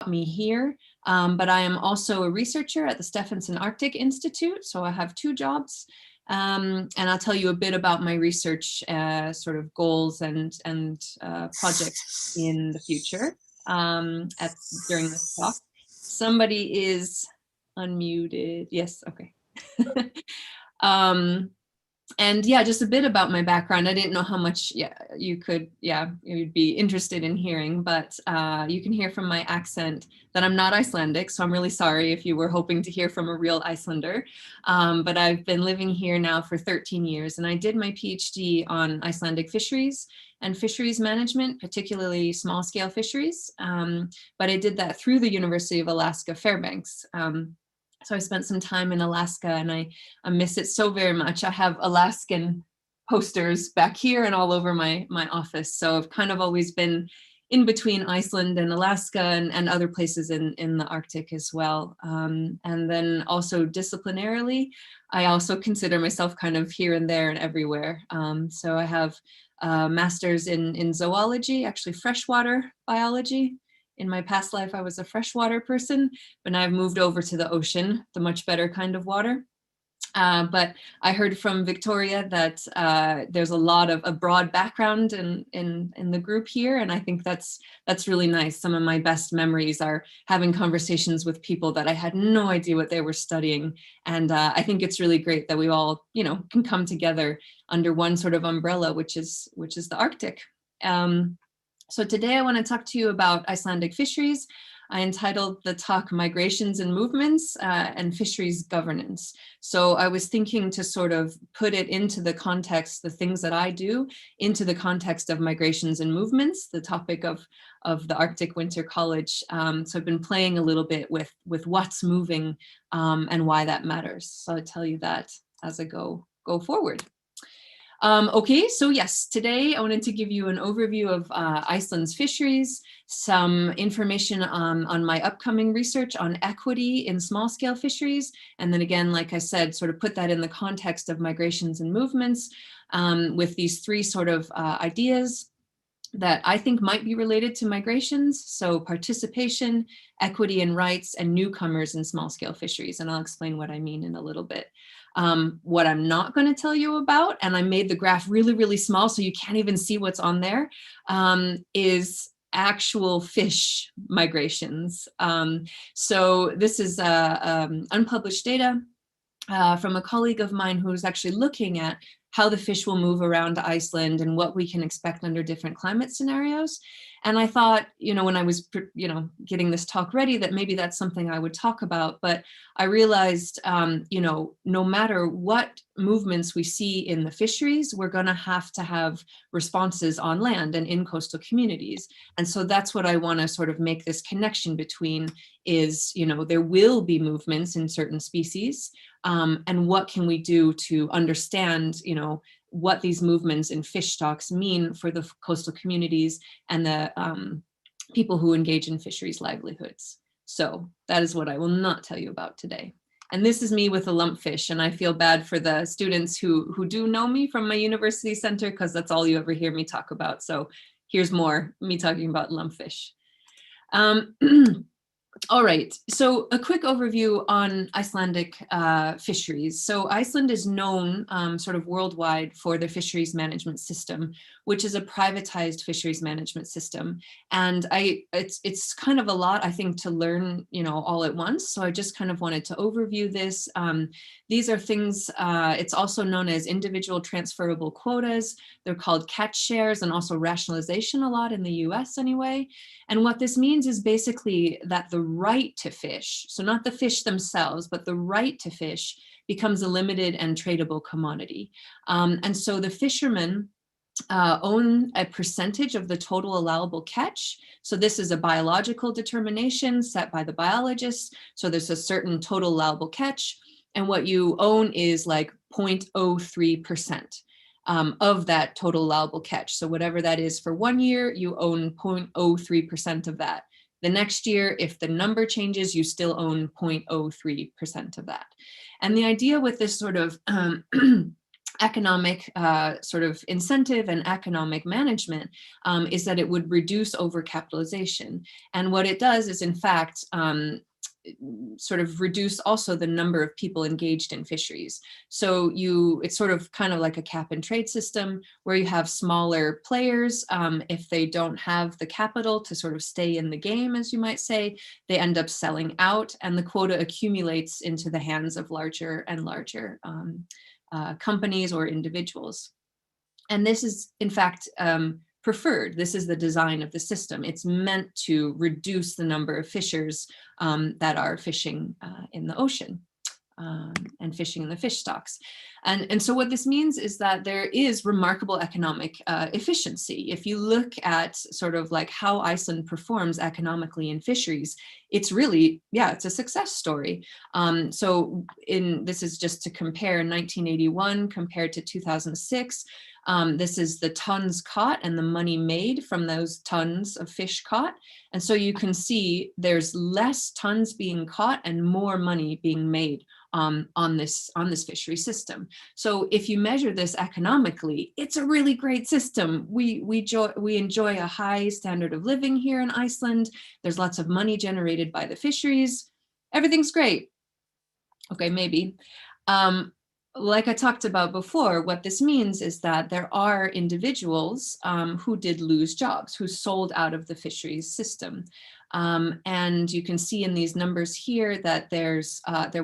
me here, but I am also a researcher at the Stephenson Arctic Institute, so I have two jobs. And I'll tell you a bit about my research sort of goals and projects in the future during this talk. Somebody is unmuted. Yes, okay. And yeah, just a bit about my background. I didn't know how much you'd be interested in hearing, but you can hear from my accent that I'm not Icelandic, so I'm really sorry if you were hoping to hear from a real Icelander. But I've been living here now for 13 years, and I did my PhD on Icelandic fisheries and fisheries management, particularly small-scale fisheries. But I did that through the University of Alaska Fairbanks. So I spent some time in Alaska, and I miss it so very much. I have Alaskan posters back here and all over my office. So I've kind of always been in between Iceland and Alaska and other places in the Arctic as well. And then also disciplinarily, I also consider myself kind of here and there and everywhere. So I have a master's in zoology, actually freshwater biology. In my past life, I was a freshwater person, but now I've moved over to the ocean, the much better kind of water. But I heard from Victoria that there's a broad background in the group here, and I think that's really nice. Some of my best memories are having conversations with people that I had no idea what they were studying, and I think it's really great that we all, can come together under one sort of umbrella, which is the Arctic. So today I want to talk to you about Icelandic fisheries. I entitled the talk Migrations and Movements and Fisheries Governance. So I was thinking to sort of put it into the context, the things that I do, into the context of migrations and movements, the topic of the Arctic Winter College. So I've been playing a little bit with what's moving and why that matters. So I'll tell you that as I go forward. Okay, so yes, today I wanted to give you an overview of Iceland's fisheries, some information on my upcoming research on equity in small-scale fisheries, and then again, like I said, sort of put that in the context of migrations and movements with these three sort of ideas that I think might be related to migrations. So participation, equity and rights, and newcomers in small-scale fisheries, and I'll explain what I mean in a little bit. What I'm not going to tell you about, and I made the graph really, really small so you can't even see what's on there, is actual fish migrations. So this is unpublished data from a colleague of mine who's actually looking at how the fish will move around Iceland and what we can expect under different climate scenarios. And I thought, when I was, getting this talk ready, that maybe that's something I would talk about. But I realized, no matter what movements we see in the fisheries, we're going to have responses on land and in coastal communities. And so that's what I want to sort of make this connection between is, there will be movements in certain species. And what can we do to understand, what these movements in fish stocks mean for the coastal communities and the people who engage in fisheries livelihoods. So that is what I will not tell you about today. And this is me with a lumpfish, and I feel bad for the students who do know me from my university center, because that's all you ever hear me talk about. So here's more me talking about lumpfish. All right, so a quick overview on Icelandic fisheries. So Iceland is known sort of worldwide for their fisheries management system, which is a privatized fisheries management system. And it's kind of a lot, I think, to learn, all at once. So I just kind of wanted to overview this. These are things, it's also known as individual transferable quotas. They're called catch shares and also rationalization a lot in the US anyway. And what this means is basically that the right to fish, so not the fish themselves, but the right to fish becomes a limited and tradable commodity. And so the fishermen own a percentage of the total allowable catch. So this is a biological determination set by the biologists. So there's a certain total allowable catch, and what you own is like 0.03%. Of that total allowable catch. So whatever that is for 1 year, you own 0.03% of that. The next year, if the number changes, you still own 0.03% of that. And the idea with this sort of economic sort of incentive and economic management is that it would reduce overcapitalization. And what it does is, in fact, sort of reduce also the number of people engaged in fisheries. So it's sort of kind of like a cap and trade system where you have smaller players. If they don't have the capital to sort of stay in the game, as you might say, they end up selling out, and the quota accumulates into the hands of larger and larger companies or individuals. And this is, in fact, preferred. This is the design of the system. It's meant to reduce the number of fishers that are fishing in the ocean and fishing in the fish stocks. And so what this means is that there is remarkable economic efficiency. If you look at sort of like how Iceland performs economically in fisheries, it's really, yeah, it's a success story. This is just to compare 1981 compared to 2006. This is the tons caught and the money made from those tons of fish caught. And so you can see there's less tons being caught and more money being made on this fishery system. So if you measure this economically, it's a really great system. We enjoy a high standard of living here in Iceland. There's lots of money generated by the fisheries. Everything's great. Okay, maybe. Like I talked about before, what this means is that there are individuals who did lose jobs, who sold out of the fisheries system. And you can see in these numbers here that there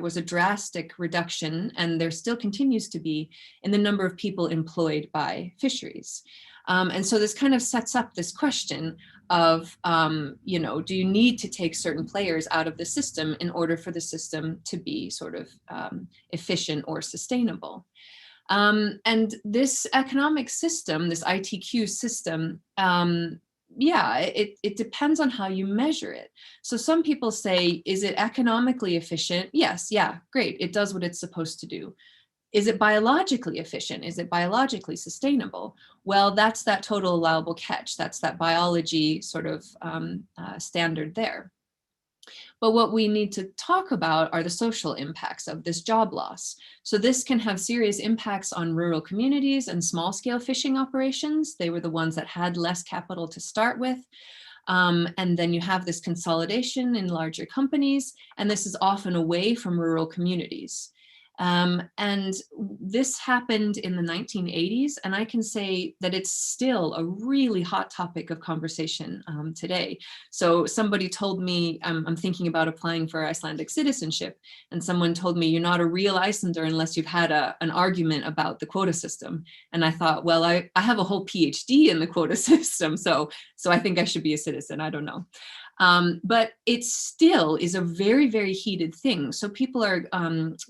was a drastic reduction, and there still continues to be, in the number of people employed by fisheries. And so this kind of sets up this question of, do you need to take certain players out of the system in order for the system to be sort of efficient or sustainable? And this economic system, this ITQ system, it depends on how you measure it. So some people say, is it economically efficient? Yes, yeah, great. It does what it's supposed to do. Is it biologically efficient? Is it biologically sustainable? Well, that's that total allowable catch. That's that biology sort of standard there. But what we need to talk about are the social impacts of this job loss. So this can have serious impacts on rural communities and small-scale fishing operations. They were the ones that had less capital to start with. And then you have this consolidation in larger companies, and this is often away from rural communities. And this happened in the 1980s, and I can say that it's still a really hot topic of conversation today. So somebody told me, I'm thinking about applying for Icelandic citizenship, and someone told me, you're not a real Icelander unless you've had an argument about the quota system. And I thought, well, I have a whole PhD in the quota system, so I think I should be a citizen. I don't know. But it still is a very, very heated thing. So people are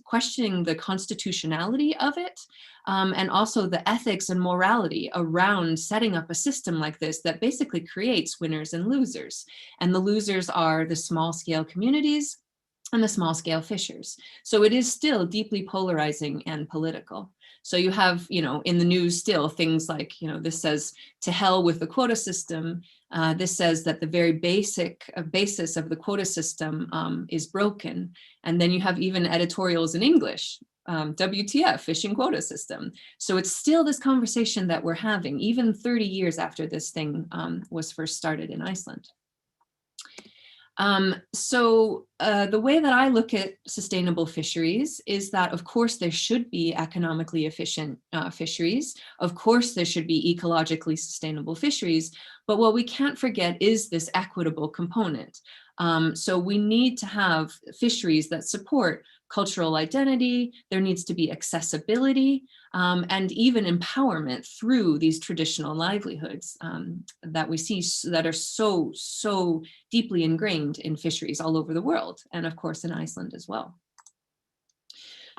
questioning the constitutionality of it, and also the ethics and morality around setting up a system like this that basically creates winners and losers. And the losers are the small scale communities and the small scale fishers. So it is still deeply polarizing and political. So you have, in the news still things like, this says to hell with the quota system. This says that the very basis of the quota system is broken. And then you have even editorials in English, WTF, fishing quota system. So it's still this conversation that we're having, even 30 years after this thing was first started in Iceland. The way that I look at sustainable fisheries is that, of course, there should be economically efficient fisheries. Of course, there should be ecologically sustainable fisheries. But what we can't forget is this equitable component. So we need to have fisheries that support cultural identity. There needs to be accessibility and even empowerment through these traditional livelihoods that we see that are so deeply ingrained in fisheries all over the world, and of course in Iceland as well.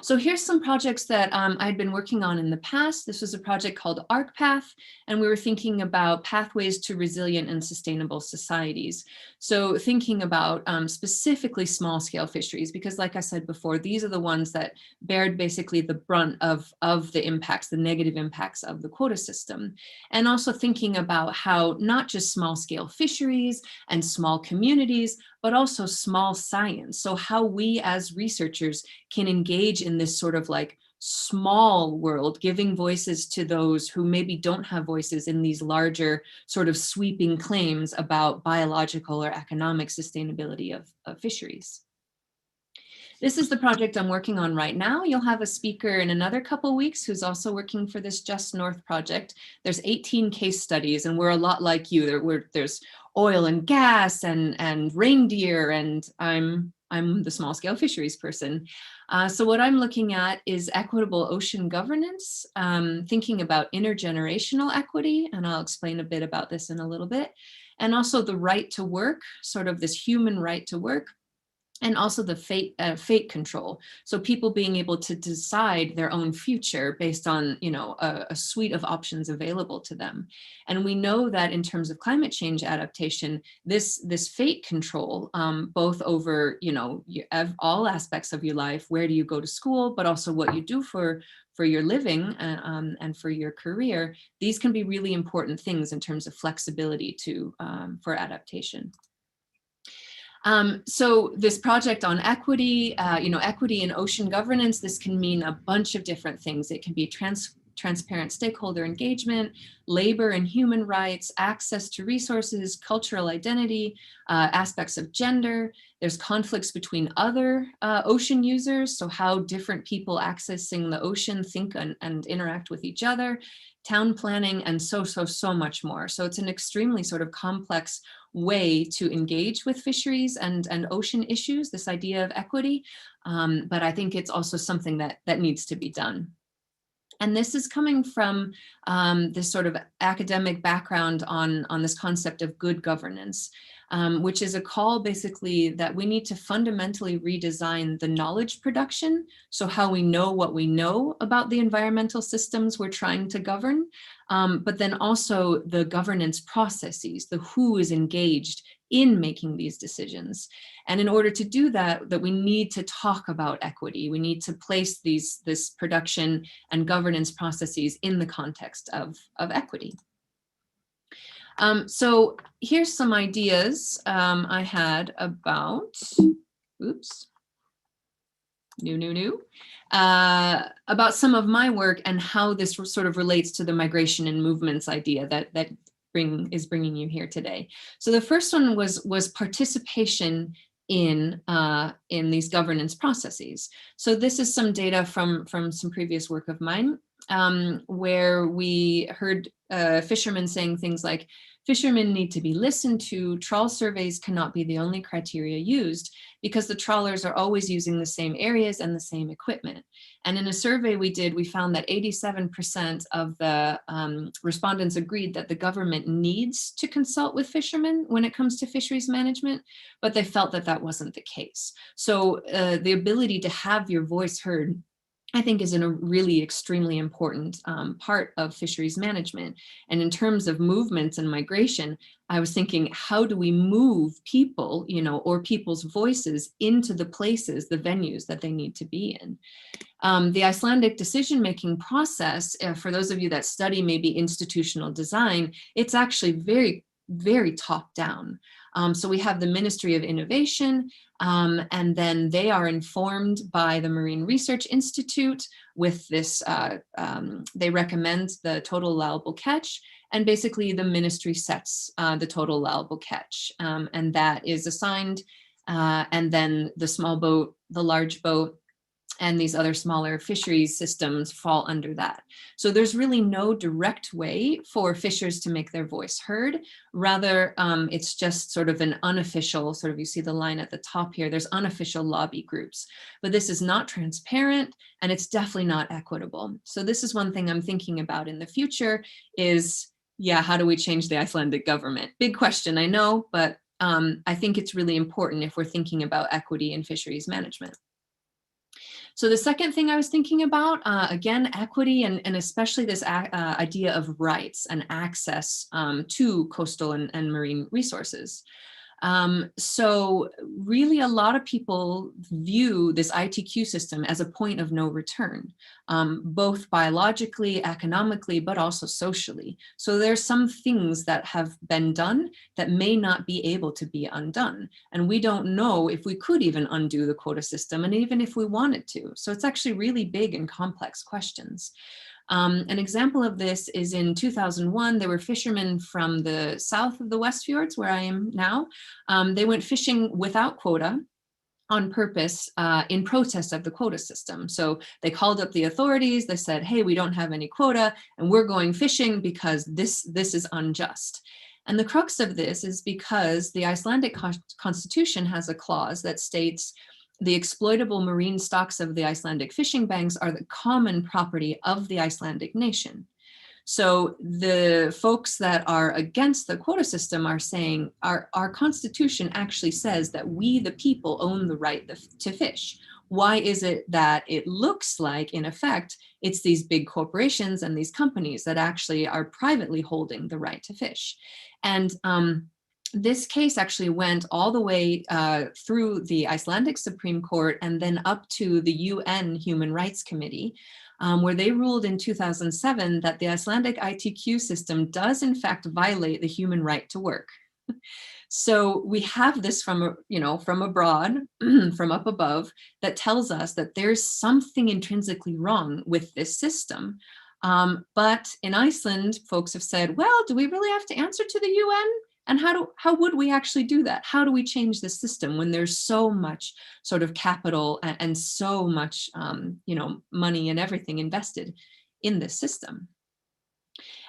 So here's some projects that I'd been working on in the past. This was a project called ArcPath, and we were thinking about pathways to resilient and sustainable societies. So thinking about specifically small-scale fisheries, because like I said before, these are the ones that bared basically the brunt of the impacts, the negative impacts of the quota system. And also thinking about how not just small-scale fisheries and small communities, but also small science. So how we as researchers can engage in this sort of like small world, giving voices to those who maybe don't have voices in these larger sort of sweeping claims about biological or economic sustainability of fisheries. This is the project I'm working on right now. You'll have a speaker in another couple weeks who's also working for this Just North project. There's 18 case studies, and we're a lot like you. There's oil and gas and reindeer, and I'm the small scale fisheries person. So what I'm looking at is equitable ocean governance, thinking about intergenerational equity, and I'll explain a bit about this in a little bit, and also the right to work, sort of this human right to work, and also the fate control. So people being able to decide their own future based on, you know, a suite of options available to them. And we know that in terms of climate change adaptation, this fate control, both over, you know, all aspects of your life, where do you go to school, but also what you do for your living and for your career, these can be really important things in terms of flexibility for adaptation. So this project on equity, you know, equity in ocean governance, this can mean a bunch of different things. It can be transparent stakeholder engagement, labor and human rights, access to resources, cultural identity, aspects of gender. There's conflicts between other ocean users, so how different people accessing the ocean think and interact with each other, town planning, and so much more. So it's an extremely sort of complex way to engage with fisheries and ocean issues, this idea of equity. But I think it's also something that needs to be done. And this is coming from this sort of academic background on this concept of good governance, which is a call basically that we need to fundamentally redesign the knowledge production. So how we know what we know about the environmental systems we're trying to govern, but then also the governance processes, the who is engaged in making these decisions. And in order to do that, we need to talk about equity. We need to place this production and governance processes in the context of equity. So here's some ideas I had about, about some of my work and how this sort of relates to the migration and movements idea that is bringing you here today. So the first one was participation in these governance processes. So this is some data from some previous work of mine, where we heard fishermen saying things like, fishermen need to be listened to, trawl surveys cannot be the only criteria used because the trawlers are always using the same areas and the same equipment. And in a survey we did, we found that 87% of the respondents agreed that the government needs to consult with fishermen when it comes to fisheries management, but they felt that wasn't the case. So the ability to have your voice heard, I think, is a really extremely important part of fisheries management. And in terms of movements and migration, I was thinking, how do we move people, you know, or people's voices into the places, the venues that they need to be in? The Icelandic decision-making process, for those of you that study maybe institutional design, it's actually very, very top-down. So we have the Ministry of Innovation, and then they are informed by the Marine Research Institute with this, they recommend the total allowable catch, and basically the ministry sets the total allowable catch, and that is assigned, and then the small boat, the large boat, and these other smaller fisheries systems fall under that. So there's really no direct way for fishers to make their voice heard. Rather, it's just sort of an unofficial, sort of, you see the line at the top here, there's unofficial lobby groups. But this is not transparent, and it's definitely not equitable. So this is one thing I'm thinking about in the future is, yeah, how do we change the Icelandic government? Big question, I know, but I think it's really important if we're thinking about equity in fisheries management. So the second thing I was thinking about, again, equity and especially this idea of rights and access to coastal and marine resources. So really a lot of people view this ITQ system as a point of no return, both biologically, economically, but also socially. So there's some things that have been done that may not be able to be undone. And we don't know if we could even undo the quota system, and even if we wanted to. So it's actually really big and complex questions. An example of this is in 2001, there were fishermen from the south of the West Fjords, where I am now. They went fishing without quota on purpose in protest of the quota system. So they called up the authorities, they said, hey, we don't have any quota and we're going fishing because this is unjust. And the crux of this is because the Icelandic constitution has a clause that states the exploitable marine stocks of the Icelandic fishing banks are the common property of the Icelandic nation. So the folks that are against the quota system are saying our constitution actually says that we, the people, own the right to fish. Why is it that it looks like, in effect, it's these big corporations and these companies that actually are privately holding the right to fish? And this case actually went all the way through the Icelandic Supreme Court and then up to the UN Human Rights Committee, where they ruled in 2007 that the Icelandic ITQ system does in fact violate the human right to work. So we have this from, from abroad, from up above, that tells us that there's something intrinsically wrong with this system. But in Iceland, folks have said, well, do we really have to answer to the UN? And how would we actually do that? How do we change the system when there's so much sort of capital and so much, money and everything invested in this system?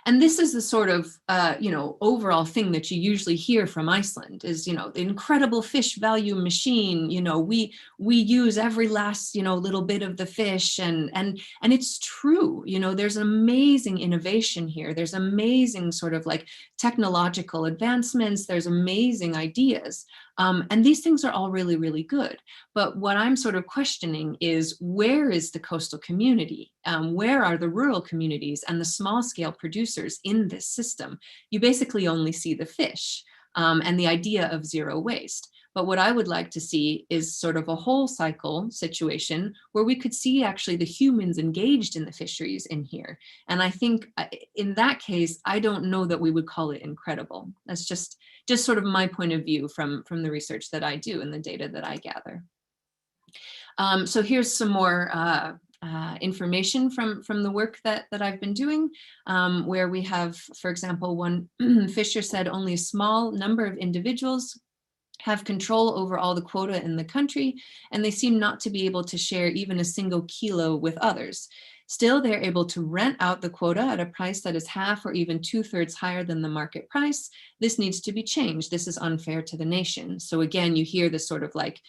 And this is the sort of, overall thing that you usually hear from Iceland is, the incredible fish value machine. We use every last, little bit of the fish, and it's true. There's amazing innovation here. There's amazing sort of like technological advancements. There's amazing ideas. And these things are all really, really good. But what I'm sort of questioning is, where is the coastal community? Where are the rural communities and the small scale producers in this system? You basically only see the fish and the idea of zero waste. But what I would like to see is sort of a whole cycle situation where we could see actually the humans engaged in the fisheries in here. And I think in that case, I don't know that we would call it incredible. That's just sort of my point of view from the research that I do and the data that I gather. So here's some more information from the work that I've been doing, where we have, for example, one fisher said only a small number of individuals have control over all the quota in the country, and they seem not to be able to share even a single kilo with others. Still, they're able to rent out the quota at a price that is half or even 2/3 higher than the market price. This needs to be changed. This is unfair to the nation. So again, you hear this sort of like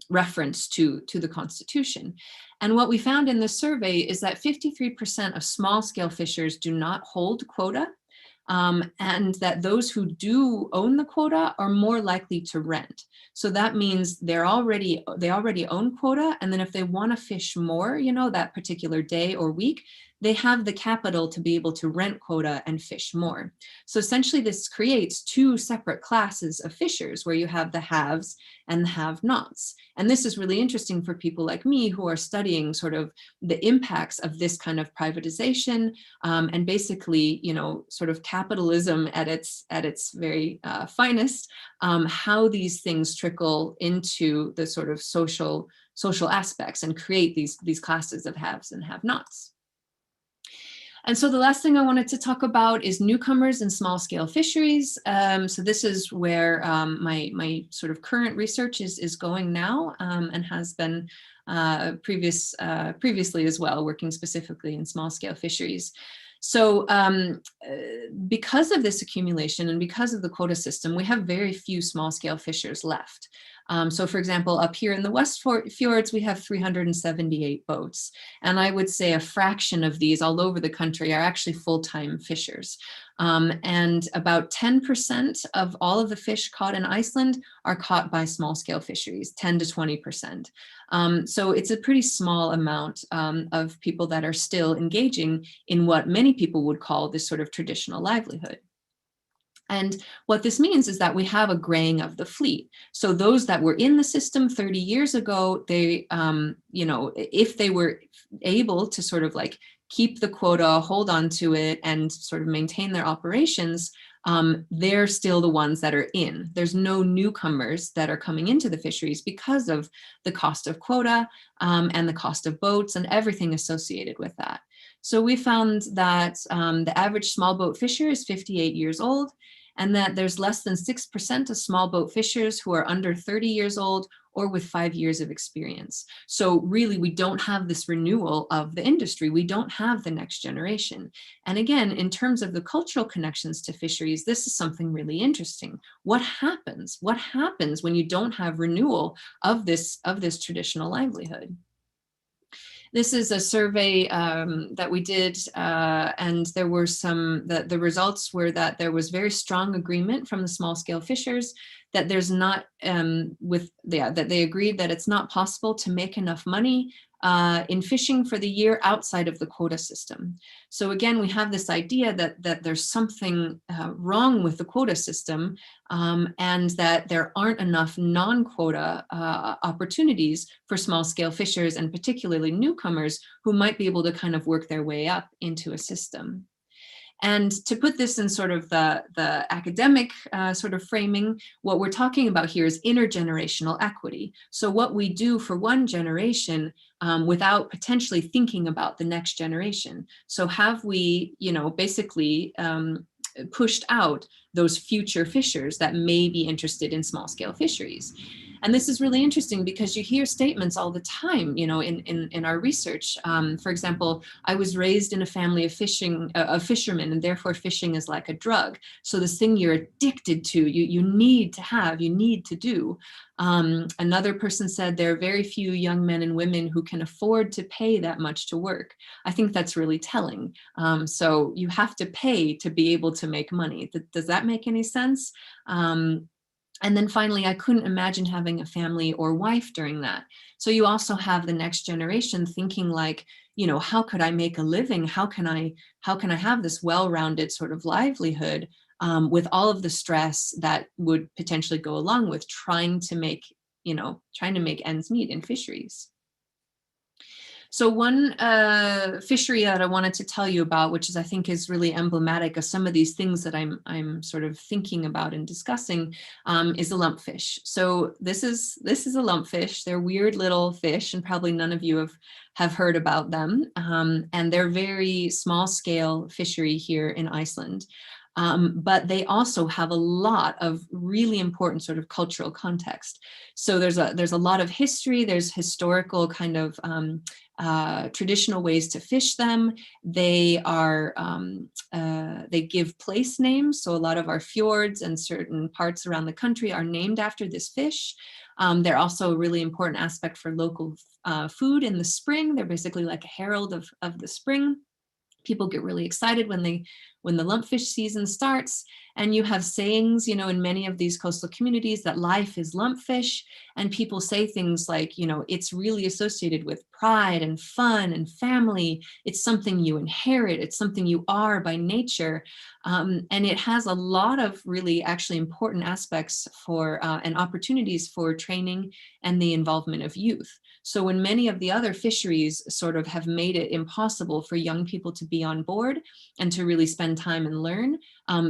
reference to the Constitution. And what we found in this survey is that 53% of small scale fishers do not hold quota. And that those who do own the quota are more likely to rent. So that means they already own quota, and then if they want to fish more, that particular day or week, they have the capital to be able to rent quota and fish more. So essentially this creates two separate classes of fishers, where you have the haves and the have-nots. And this is really interesting for people like me who are studying sort of the impacts of this kind of privatization, and basically, sort of capitalism at its very finest, how these things trickle into the sort of social aspects and create these classes of haves and have-nots. And so the last thing I wanted to talk about is newcomers and small scale fisheries. So this is where my sort of current research is going now, and has been previously as well, working specifically in small scale fisheries. So because of this accumulation and because of the quota system, we have very few small scale fishers left. So for example, up here in the West Fjords, we have 378 boats. And I would say a fraction of these all over the country are actually full-time fishers. And about 10% of all of the fish caught in Iceland are caught by small-scale fisheries, 10 to 20%. So it's a pretty small amount of people that are still engaging in what many people would call this sort of traditional livelihood. And what this means is that we have a graying of the fleet. So those that were in the system 30 years ago, they, if they were able to sort of like keep the quota, hold on to it, and sort of maintain their operations, they're still the ones that are in. There's no newcomers that are coming into the fisheries because of the cost of quota and the cost of boats and everything associated with that. So we found that the average small boat fisher is 58 years old, and that there's less than 6% of small boat fishers who are under 30 years old or with 5 years of experience. So really, we don't have this renewal of the industry. We don't have the next generation. And again, in terms of the cultural connections to fisheries, this is something really interesting. What happens? What happens when you don't have renewal of this traditional livelihood? This is a survey that we did, and there were the results were that there was very strong agreement from the small scale fishers that there's not, that they agreed that it's not possible to make enough money in fishing for the year outside of the quota system. So again, we have this idea that there's something wrong with the quota system, and that there aren't enough non-quota opportunities for small scale fishers, and particularly newcomers who might be able to kind of work their way up into a system. And to put this in sort of the academic sort of framing, what we're talking about here is intergenerational equity. So what we do for one generation without potentially thinking about the next generation. So have we, basically pushed out those future fishers that may be interested in small scale fisheries? And this is really interesting because you hear statements all the time, in our research. For example, I was raised in a family of fishermen, and therefore fishing is like a drug. So this thing you're addicted to, you need to have, you need to do. Another person said there are very few young men and women who can afford to pay that much to work. I think that's really telling. So you have to pay to be able to make money. Does that make any sense? And then finally, I couldn't imagine having a family or wife during that. So you also have the next generation thinking like, how could I make a living? How can I have this well-rounded sort of livelihood with all of the stress that would potentially go along with trying to make ends meet in fisheries? So one fishery that I wanted to tell you about, which I think is really emblematic of some of these things that I'm sort of thinking about and discussing, is the lumpfish. So this is a lumpfish. They're weird little fish, and probably none of you have heard about them. And they're very small scale fishery here in Iceland. But they also have a lot of really important sort of cultural context. So there's a lot of history. There's historical kind of traditional ways to fish them. They are they give place names. So a lot of our fjords and certain parts around the country are named after this fish. They're also a really important aspect for local food in the spring. They're basically like a herald of the spring. People get really excited when the lumpfish season starts, and you have sayings, in many of these coastal communities that life is lumpfish, and people say things like, it's really associated with pride and fun and family. It's something you inherit. It's something you are by nature. And it has a lot of really actually important aspects for and opportunities for training and the involvement of youth. So when many of the other fisheries sort of have made it impossible for young people to be on board and to really spend time and learn,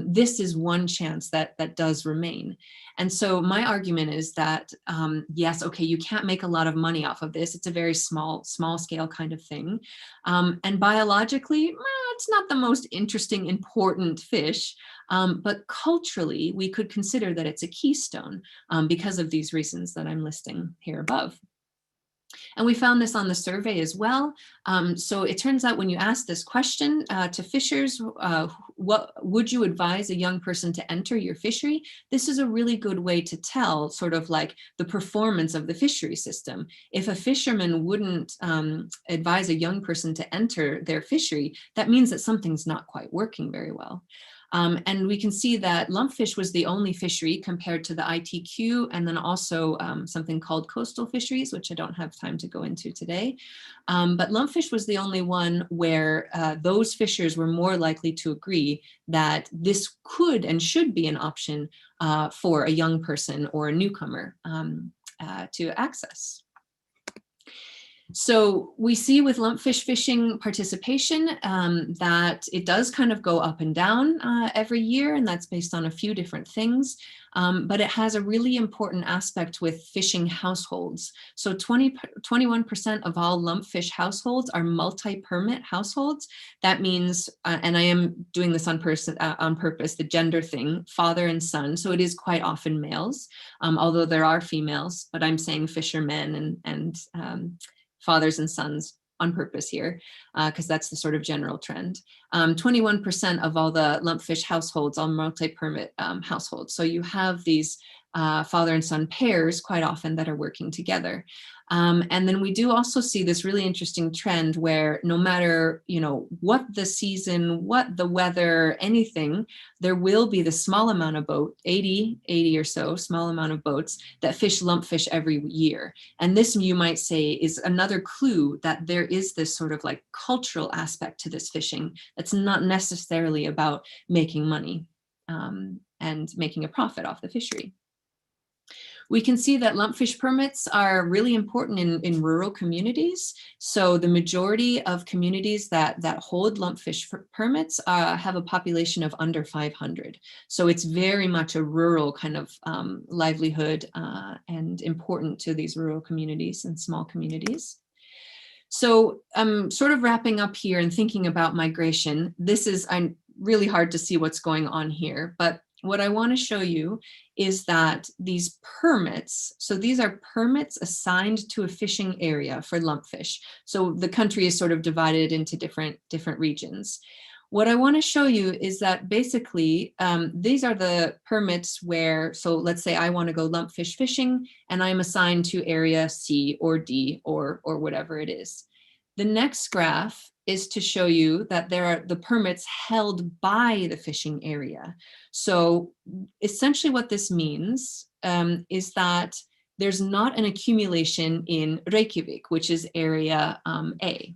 this is one chance that does remain. And so my argument is that, yes, okay, you can't make a lot of money off of this. It's a very small scale kind of thing. And biologically, it's not the most interesting, important fish, but culturally, we could consider that it's a keystone because of these reasons that I'm listing here above. And we found this on the survey as well. So it turns out when you ask this question to fishers, what would you advise a young person to enter your fishery? This is a really good way to tell sort of like the performance of the fishery system. If a fisherman wouldn't advise a young person to enter their fishery, that means that something's not quite working very well. And we can see that lumpfish was the only fishery compared to the ITQ, and then also something called coastal fisheries, which I don't have time to go into today. But lumpfish was the only one where those fishers were more likely to agree that this could and should be an option for a young person or a newcomer to access. So we see with lumpfish fishing participation that it does kind of go up and down every year, and that's based on a few different things. But it has a really important aspect with fishing households. So 21% of all lumpfish households are multi-permit households. That means, and I am doing this on purpose, the gender thing, father and son. So it is quite often males, although there are females, but I'm saying fishermen and fathers and sons on purpose here, because that's the sort of general trend. 21% of all the lumpfish households are multi-permit households. So you have these father and son pairs quite often that are working together. And then we do also see this really interesting trend where no matter, what the season, what the weather, anything, there will be the small amount of boat, 80 or so, small amount of boats that fish lumpfish every year. And this, you might say, is another clue that there is this sort of like cultural aspect to this fishing that's not necessarily about making money and making a profit off the fishery. We can see that lumpfish permits are really important in rural communities. So the majority of communities that hold lumpfish permits have a population of under 500. So it's very much a rural kind of livelihood and important to these rural communities and small communities. So I'm sort of wrapping up here and thinking about migration. This is really hard to see what's going on here, but what I want to show you is that these permits, so these are permits assigned to a fishing area for lumpfish. So the country is sort of divided into different regions. What I want to show you is that basically these are the permits where, so let's say I want to go lumpfish fishing and I'm assigned to area C or D or whatever it is. The next graph is to show you that there are the permits held by the fishing area. So essentially what this means is that there's not an accumulation in Reykjavik, which is area A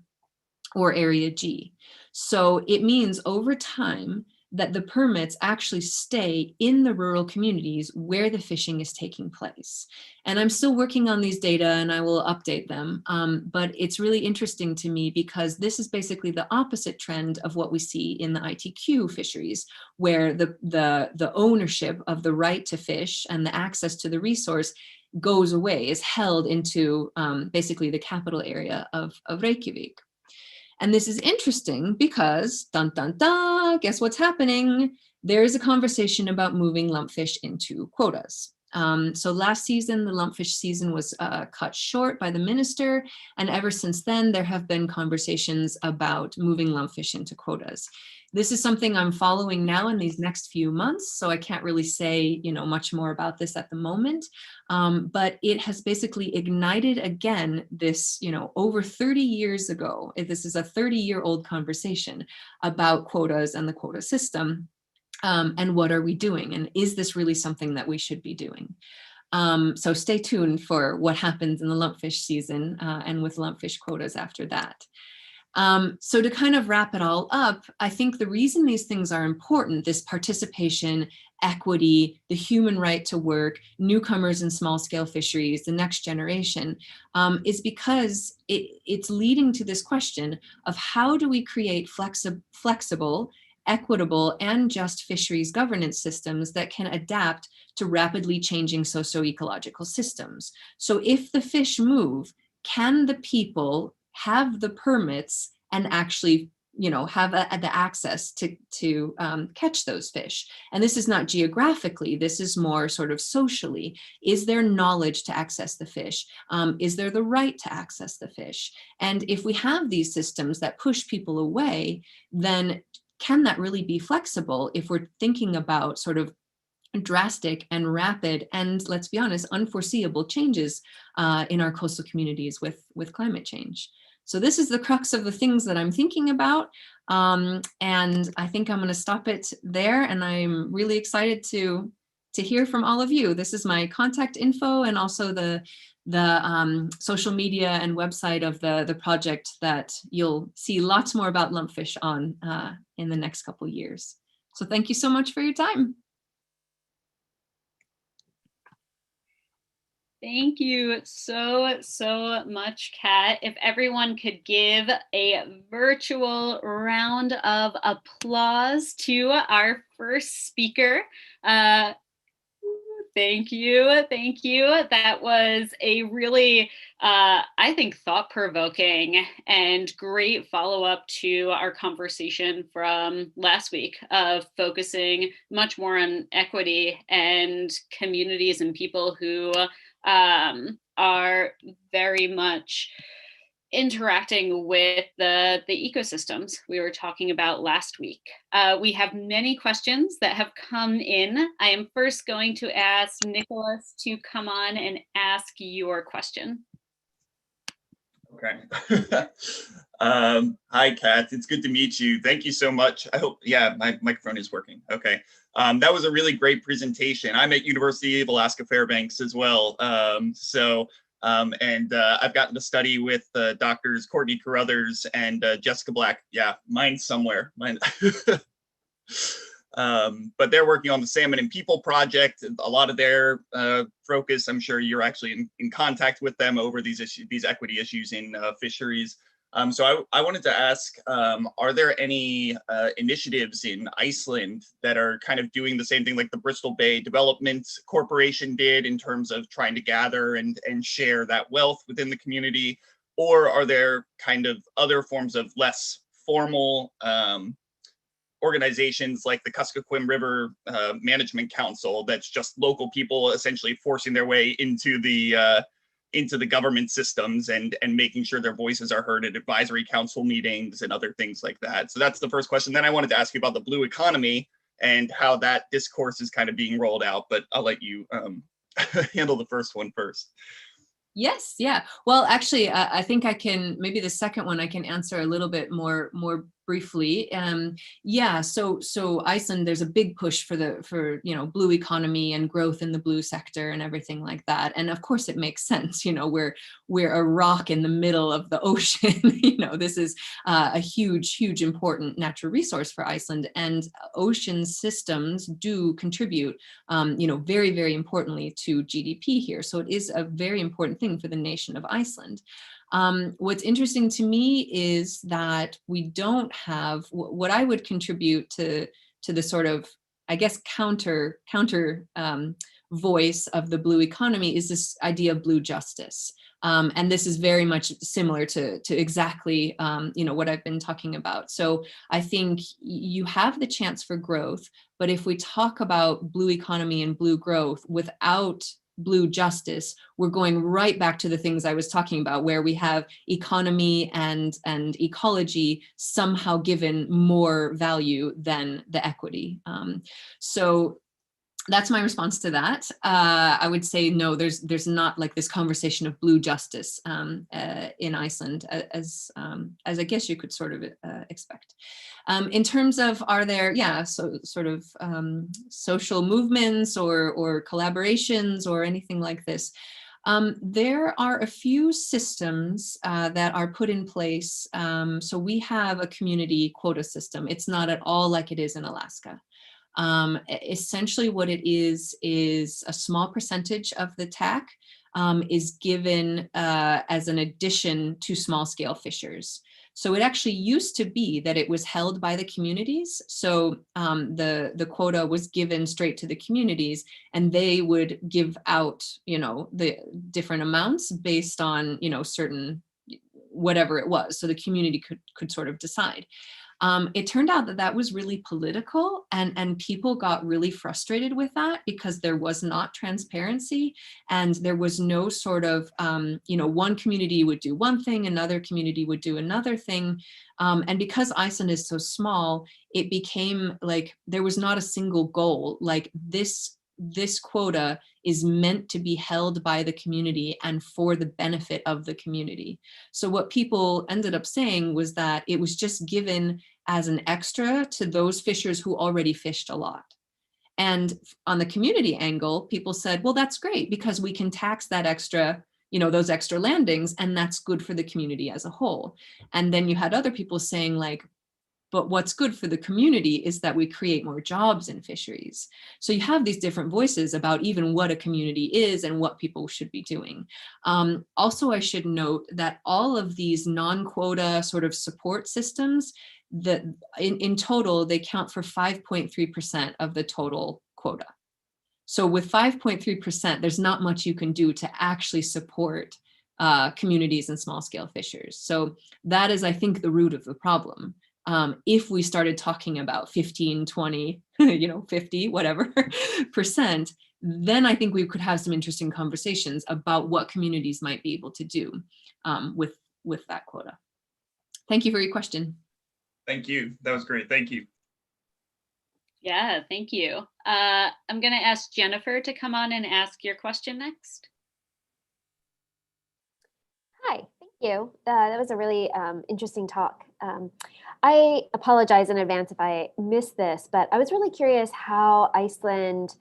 or area G. So it means over time that the permits actually stay in the rural communities where the fishing is taking place. And I'm still working on these data and I will update them, but it's really interesting to me because this is basically the opposite trend of what we see in the ITQ fisheries, where the ownership of the right to fish and the access to the resource goes away, is held into basically the capital area of Reykjavik. And this is interesting because, dun, dun, dun, guess what's happening? There is a conversation about moving lumpfish into quotas. So last season, the lumpfish season was cut short by the minister. And ever since then, there have been conversations about moving lumpfish into quotas. This is something I'm following now in these next few months. So I can't really say, much more about this at the moment. But it has basically ignited again this, over 30 years ago, this is a 30-year-old conversation about quotas and the quota system. And what are we doing? And is this really something that we should be doing? So stay tuned for what happens in the lumpfish season and with lumpfish quotas after that. So to kind of wrap it all up, I think the reason these things are important, this participation, equity, the human right to work, newcomers in small scale fisheries, the next generation, is because it's leading to this question of how do we create flexible, equitable, and just fisheries governance systems that can adapt to rapidly changing socio-ecological systems. So if the fish move, can the people have the permits and actually, have the access to catch those fish? And this is not geographically, this is more sort of socially. Is there knowledge to access the fish? Is there the right to access the fish? And if we have these systems that push people away, then can that really be flexible if we're thinking about sort of drastic and rapid and, let's be honest, unforeseeable changes in our coastal communities with climate change? So this is the crux of the things that I'm thinking about. And I think I'm going to stop it there. And I'm really excited to hear from all of you. This is my contact info and also the social media and website of the project that you'll see lots more about lumpfish on in the next couple years. So thank you so much for your time. Thank you so much, Kat. If everyone could give a virtual round of applause to our first speaker. Thank you. Thank you. That was a really, I think, thought-provoking and great follow-up to our conversation from last week of focusing much more on equity and communities and people who are very much interacting with the ecosystems we were talking about last week. We have many questions that have come in. I am first going to ask Nicholas to come on and ask your question. Okay. Hi, Kat. It's good to meet you. Thank you so much. I hope, yeah, my microphone is working. Okay. That was a really great presentation. I'm at University of Alaska Fairbanks as well. I've gotten to study with doctors Courtney Carruthers and Jessica Black. Yeah, mine's somewhere. Mine. But they're working on the Salmon and People project. A lot of their focus, I'm sure you're actually in contact with them over these issues, these equity issues in fisheries. So I wanted to ask, are there any initiatives in Iceland that are kind of doing the same thing like the Bristol Bay Development Corporation did in terms of trying to gather and share that wealth within the community? Or are there kind of other forms of less formal organizations like the Kuskokwim River Management Council that's just local people essentially forcing their way into the government systems and making sure their voices are heard at advisory council meetings and other things like that? So that's the first question. Then I wanted to ask you about the blue economy and how that discourse is kind of being rolled out, but I'll let you handle the first one first. Yes, yeah. Well, actually, I think I can, maybe the second one I can answer a little bit more briefly. Yeah, so Iceland, there's a big push for blue economy and growth in the blue sector and everything like that. And of course it makes sense, we're a rock in the middle of the ocean. This is a huge important natural resource for Iceland, and ocean systems do contribute very importantly to GDP here. So it is a very important thing for the nation of Iceland. What's interesting to me is that we don't have what I would contribute to the sort of, I guess, counter voice of the blue economy is this idea of blue justice. And this is very much similar to exactly what I've been talking about. So I think you have the chance for growth, but if we talk about blue economy and blue growth without blue justice, we're going right back to the things I was talking about, where we have economy and ecology somehow given more value than the equity. So that's my response to that. I would say no, there's not like this conversation of blue justice in Iceland, as I guess you could sort of expect. In terms of, are there, sort of social movements or collaborations or anything like this? There are a few systems that are put in place. So we have a community quota system. It's not at all like it is in Alaska. Essentially what it is a small percentage of the TAC is given as an addition to small scale fishers. So it actually used to be that it was held by the communities. So the quota was given straight to the communities, and they would give out, the different amounts based on, certain, whatever it was. So the community could sort of decide. It turned out that was really political, and people got really frustrated with that because there was not transparency, and there was no sort of, one community would do one thing, another community would do another thing. And because Iceland is so small, it became like there was not a single goal. Like this quota is meant to be held by the community and for the benefit of the community. So what people ended up saying was that it was just given as an extra to those fishers who already fished a lot. And on the community angle, people said, well, that's great because we can tax that extra, those extra landings, and that's good for the community as a whole. And then you had other people saying like, but what's good for the community is that we create more jobs in fisheries. So you have these different voices about even what a community is and what people should be doing. Also, I should note that all of these non-quota sort of support systems, that in total, they count for 5.3% of the total quota. So with 5.3%, there's not much you can do to actually support communities and small scale fishers. So that is, I think, the root of the problem. If we started talking about 15, 20, 50, whatever percent, then I think we could have some interesting conversations about what communities might be able to do with that quota. Thank you for your question. Thank you. That was great. Thank you. Yeah, thank you. I'm going to ask Jennifer to come on and ask your question next. Hi, thank you. That was a really interesting talk. I apologize in advance if I missed this, but I was really curious how Iceland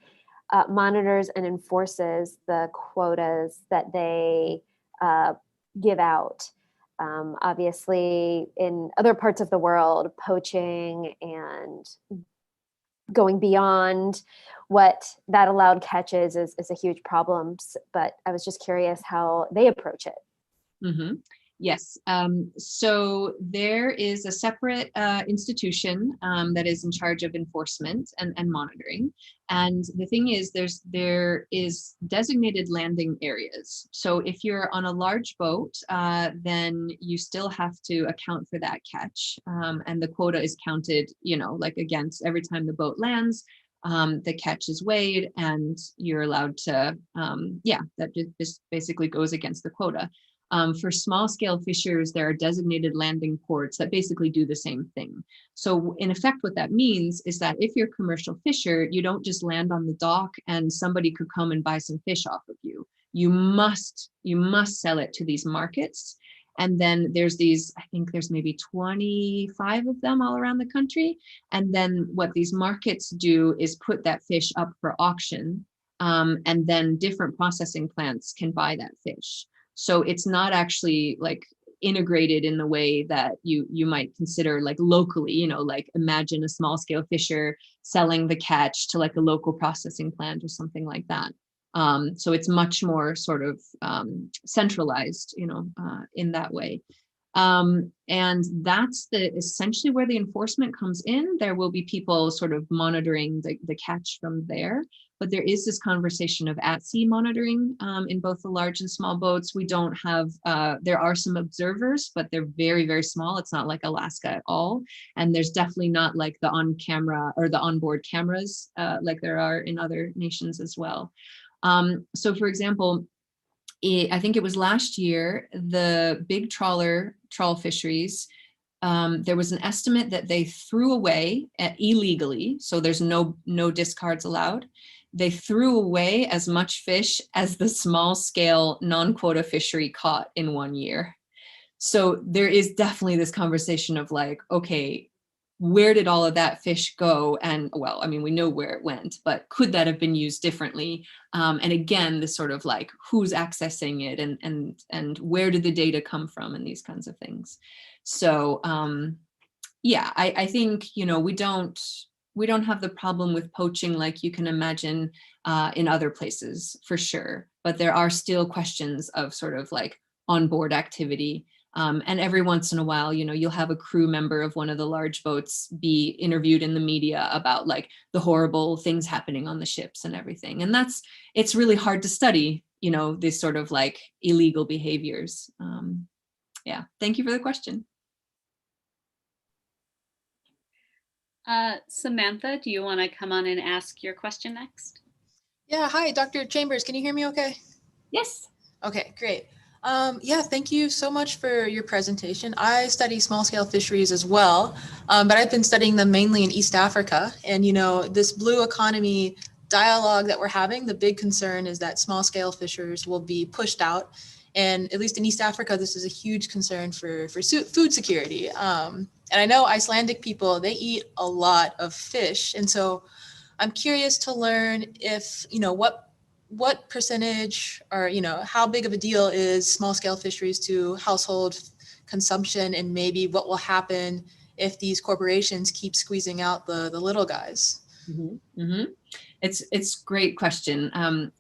monitors and enforces the quotas that they give out. Obviously, in other parts of the world, poaching and going beyond what that allowed catches is a huge problem. But I was just curious how they approach it. Mm-hmm. Yes. So there is a separate institution that is in charge of enforcement and monitoring. And the thing is, there is designated landing areas. So if you're on a large boat, then you still have to account for that catch. And the quota is counted, like against every time the boat lands. The catch is weighed and you're allowed to, that just basically goes against the quota. For small scale fishers, there are designated landing ports that basically do the same thing. So in effect, what that means is that if you're a commercial fisher, you don't just land on the dock and somebody could come and buy some fish off of you. You must sell it to these markets. And then there's these, I think there's maybe 25 of them all around the country. And then what these markets do is put that fish up for auction. And then different processing plants can buy that fish. So it's not actually like integrated in the way that you might consider like locally, like imagine a small scale fisher selling the catch to like a local processing plant or something like that. So it's much more sort of centralized, in that way. And that's essentially where the enforcement comes in. There will be people sort of monitoring the catch from there. But there is this conversation of at-sea monitoring in both the large and small boats. We don't have, there are some observers, but they're very, very small. It's not like Alaska at all. And there's definitely not like the on-camera or the onboard cameras like there are in other nations as well. So for example, I think it was last year, the big trawl fisheries, there was an estimate that they threw away illegally. So there's no discards allowed. They threw away as much fish as the small scale non-quota fishery caught in 1 year. So there is definitely this conversation of like, okay, where did all of that fish go? And well, I mean, we know where it went, but could that have been used differently? And again, this sort of like who's accessing it and where did the data come from and these kinds of things. So yeah, I think, we don't have the problem with poaching like you can imagine in other places for sure, but there are still questions of sort of like onboard activity. And every once in a while, you'll have a crew member of one of the large boats be interviewed in the media about like the horrible things happening on the ships and everything. And it's really hard to study, these sort of like illegal behaviors. Yeah, thank you for the question. Samantha, do you want to come on and ask your question next? Yeah, hi, Dr. Chambers. Can you hear me okay? Yes. Okay, great. Yeah, thank you so much for your presentation. I study small scale fisheries as well, but I've been studying them mainly in East Africa. And, this blue economy dialogue that we're having, the big concern is that small scale fishers will be pushed out. And at least in East Africa, this is a huge concern for food security. And I know Icelandic people, they eat a lot of fish. And so I'm curious to learn if, what percentage or, how big of a deal is small scale fisheries to household consumption, and maybe what will happen if these corporations keep squeezing out the little guys. Mm-hmm. Mm-hmm. It's great question,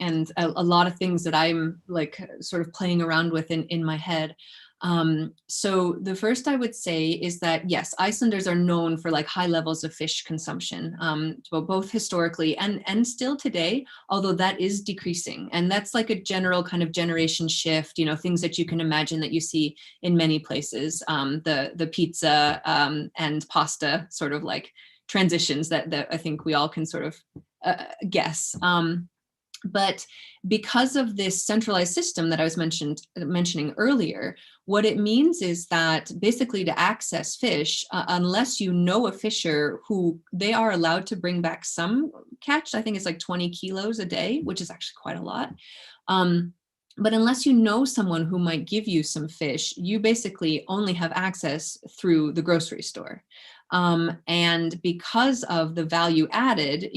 and a lot of things that I'm like sort of playing around with in my head. So the first I would say is that yes, Icelanders are known for like high levels of fish consumption, both historically and still today, although that is decreasing. And that's like a general kind of generation shift, things that you can imagine that you see in many places, the pizza and pasta sort of like transitions that I think we all can sort of guess. But because of this centralized system that I was mentioning earlier, what it means is that basically to access fish, unless you know a fisher who they are allowed to bring back some catch, I think it's like 20 kilos a day, which is actually quite a lot. But unless you know someone who might give you some fish, you basically only have access through the grocery store. And because of the value added,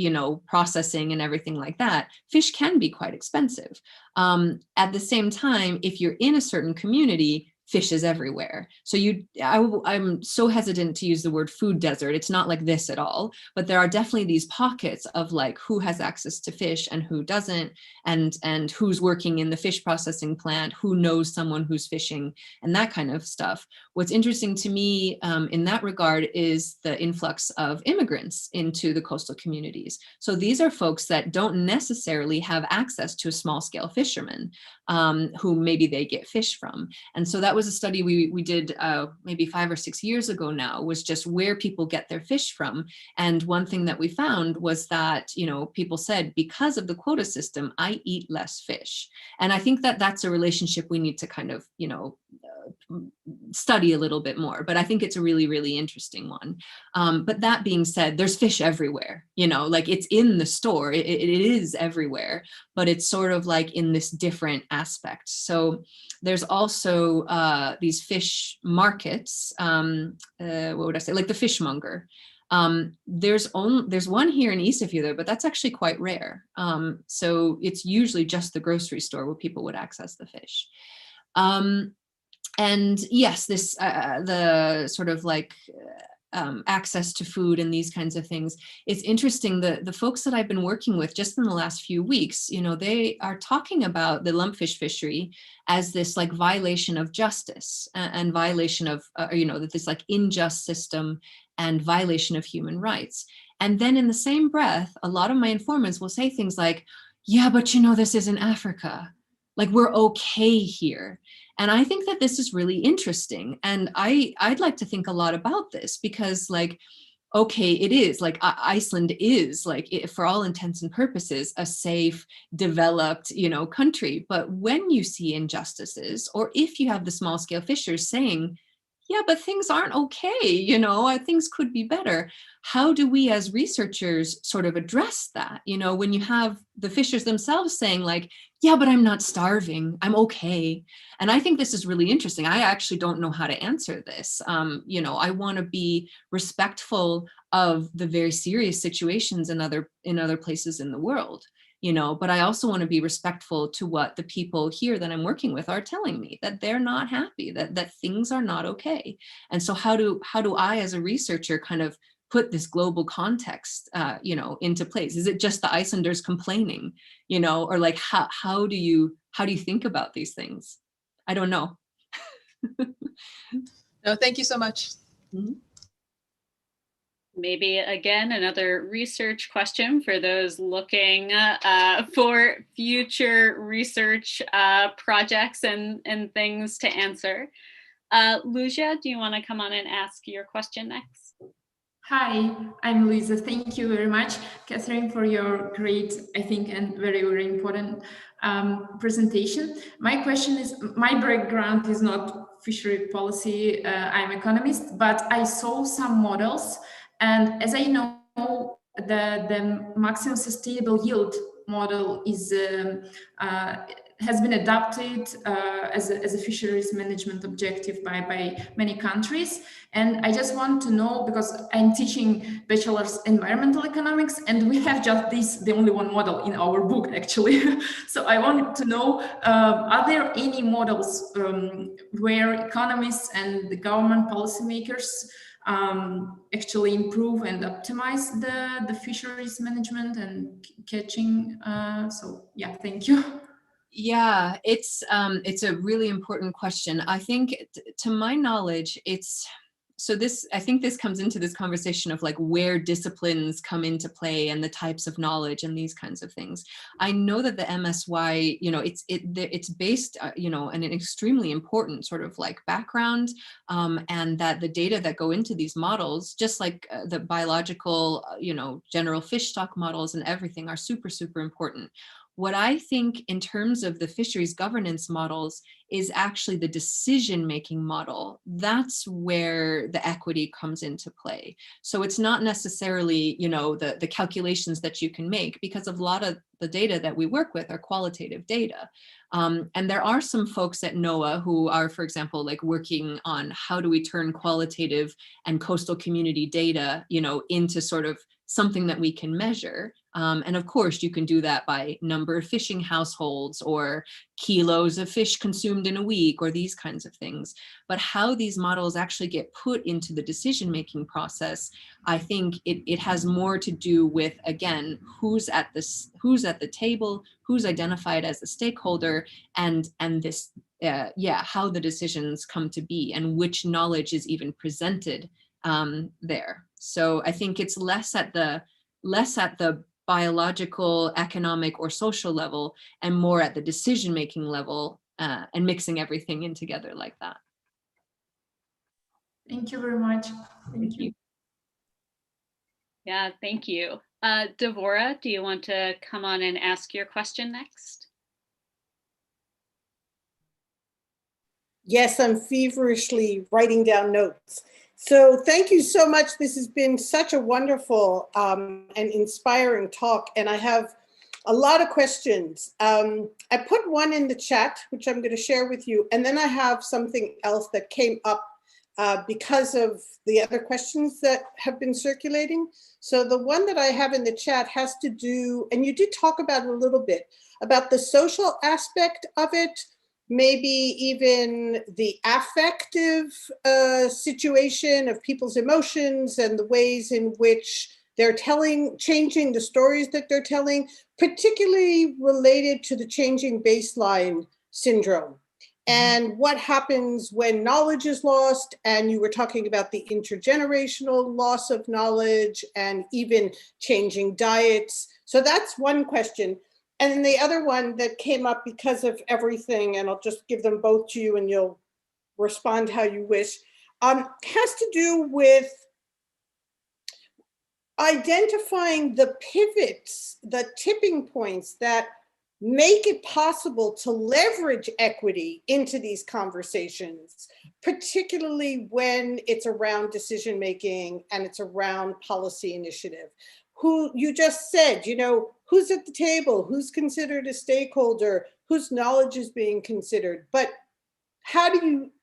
processing and everything like that, fish can be quite expensive. At the same time, if you're in a certain community, fish is everywhere. So I'm so hesitant to use the word food desert. It's not like this at all, but there are definitely these pockets of like who has access to fish and who doesn't, and who's working in the fish processing plant, who knows someone who's fishing, and that kind of stuff. What's interesting to me in that regard is the influx of immigrants into the coastal communities. So these are folks that don't necessarily have access to a small scale fisherman who maybe they get fish from. And so that was a study we did maybe 5 or 6 years ago now, was just where people get their fish from. And one thing that we found was that, people said, because of the quota system, I eat less fish. And I think that that's a relationship we need to kind of, study a little bit more, but I think it's a really, really interesting one. But that being said, there's fish everywhere, like it's in the store, it is everywhere, but it's sort of like in this different aspect. So there's also these fish markets, what would I say, like the fishmonger. There's one here in Isafjordur, but that's actually quite rare. So it's usually just the grocery store where people would access the fish. And yes, this the sort of like access to food and these kinds of things. It's interesting, the folks that I've been working with just in the last few weeks, they are talking about the lumpfish fishery as this like violation of justice and violation of, that this like unjust system and violation of human rights. And then in the same breath, a lot of my informants will say things like, yeah, but this isn't Africa. Like we're okay here. And I think that this is really interesting. And I'd like to think a lot about this because like, okay, it is like Iceland is like, for all intents and purposes, a safe, developed, country. But when you see injustices, or if you have the small scale fishers saying, yeah, but things aren't okay, things could be better. How do we as researchers sort of address that? When you have the fishers themselves saying like, yeah, but I'm not starving, I'm okay. And I think this is really interesting. I actually don't know how to answer this. I want to be respectful of the very serious situations in other places in the world. But I also want to be respectful to what the people here that I'm working with are telling me, that they're not happy, that things are not okay. And so how do I as a researcher kind of put this global context, into place? Is it just the Icelanders complaining, or like, how do you think about these things? I don't know. No, thank you so much. Mm-hmm. Maybe again, another research question for those looking for future research projects and things to answer. Lucia, do you want to come on and ask your question next? Hi, I'm Luisa. Thank you very much, Catherine, for your great, I think, and very, very important presentation. My question is, my background is not fishery policy, I'm economist, but I saw some models, and as I know, the maximum sustainable yield model is has been adopted as a fisheries management objective by many countries. And I just want to know, because I'm teaching bachelor's environmental economics, and we have just the only one model in our book, actually. So I want to know, are there any models where economists and the government policymakers actually improve and optimize the fisheries management and catching? So yeah, thank you. Yeah, it's a really important question. I think, to my knowledge, I think this comes into this conversation of like where disciplines come into play and the types of knowledge and these kinds of things. I know that the MSY, it's based, on an extremely important sort of like background, and that the data that go into these models, just like the biological, general fish stock models and everything, are super, super important. What I think in terms of the fisheries governance models is actually the decision-making model. That's where the equity comes into play. So it's not necessarily, the calculations that you can make, because a lot of the data that we work with are qualitative data. And there are some folks at NOAA who are, for example, like working on how do we turn qualitative and coastal community data, into sort of something that we can measure. And of course, you can do that by number of fishing households or kilos of fish consumed in a week or these kinds of things. But how these models actually get put into the decision-making process, I think it has more to do with, again, who's at the table, who's identified as a stakeholder, and this, how the decisions come to be and which knowledge is even presented there. So I think it's less at the biological, economic, or social level, and more at the decision-making level, and mixing everything in together like that. Thank you very much. Thank you. Yeah, thank you. Devora, do you want to come on and ask your question next? Yes, I'm feverishly writing down notes. So thank you so much. This has been such a wonderful and inspiring talk, and I have a lot of questions. I put one in the chat, which I'm going to share with you, and then I have something else that came up because of the other questions that have been circulating. So the one that I have in the chat has to do, and you did talk about it a little bit, about the social aspect of it, maybe even the affective situation of people's emotions and the ways in which they're changing the stories that they're telling, particularly related to the changing baseline syndrome. And what happens when knowledge is lost, and you were talking about the intergenerational loss of knowledge and even changing diets. So that's one question. And then the other one that came up because of everything, and I'll just give them both to you and you'll respond how you wish, has to do with identifying the pivots, the tipping points that make it possible to leverage equity into these conversations, particularly when it's around decision-making and it's around policy initiative. Who you just said, who's at the table, who's considered a stakeholder, whose knowledge is being considered, but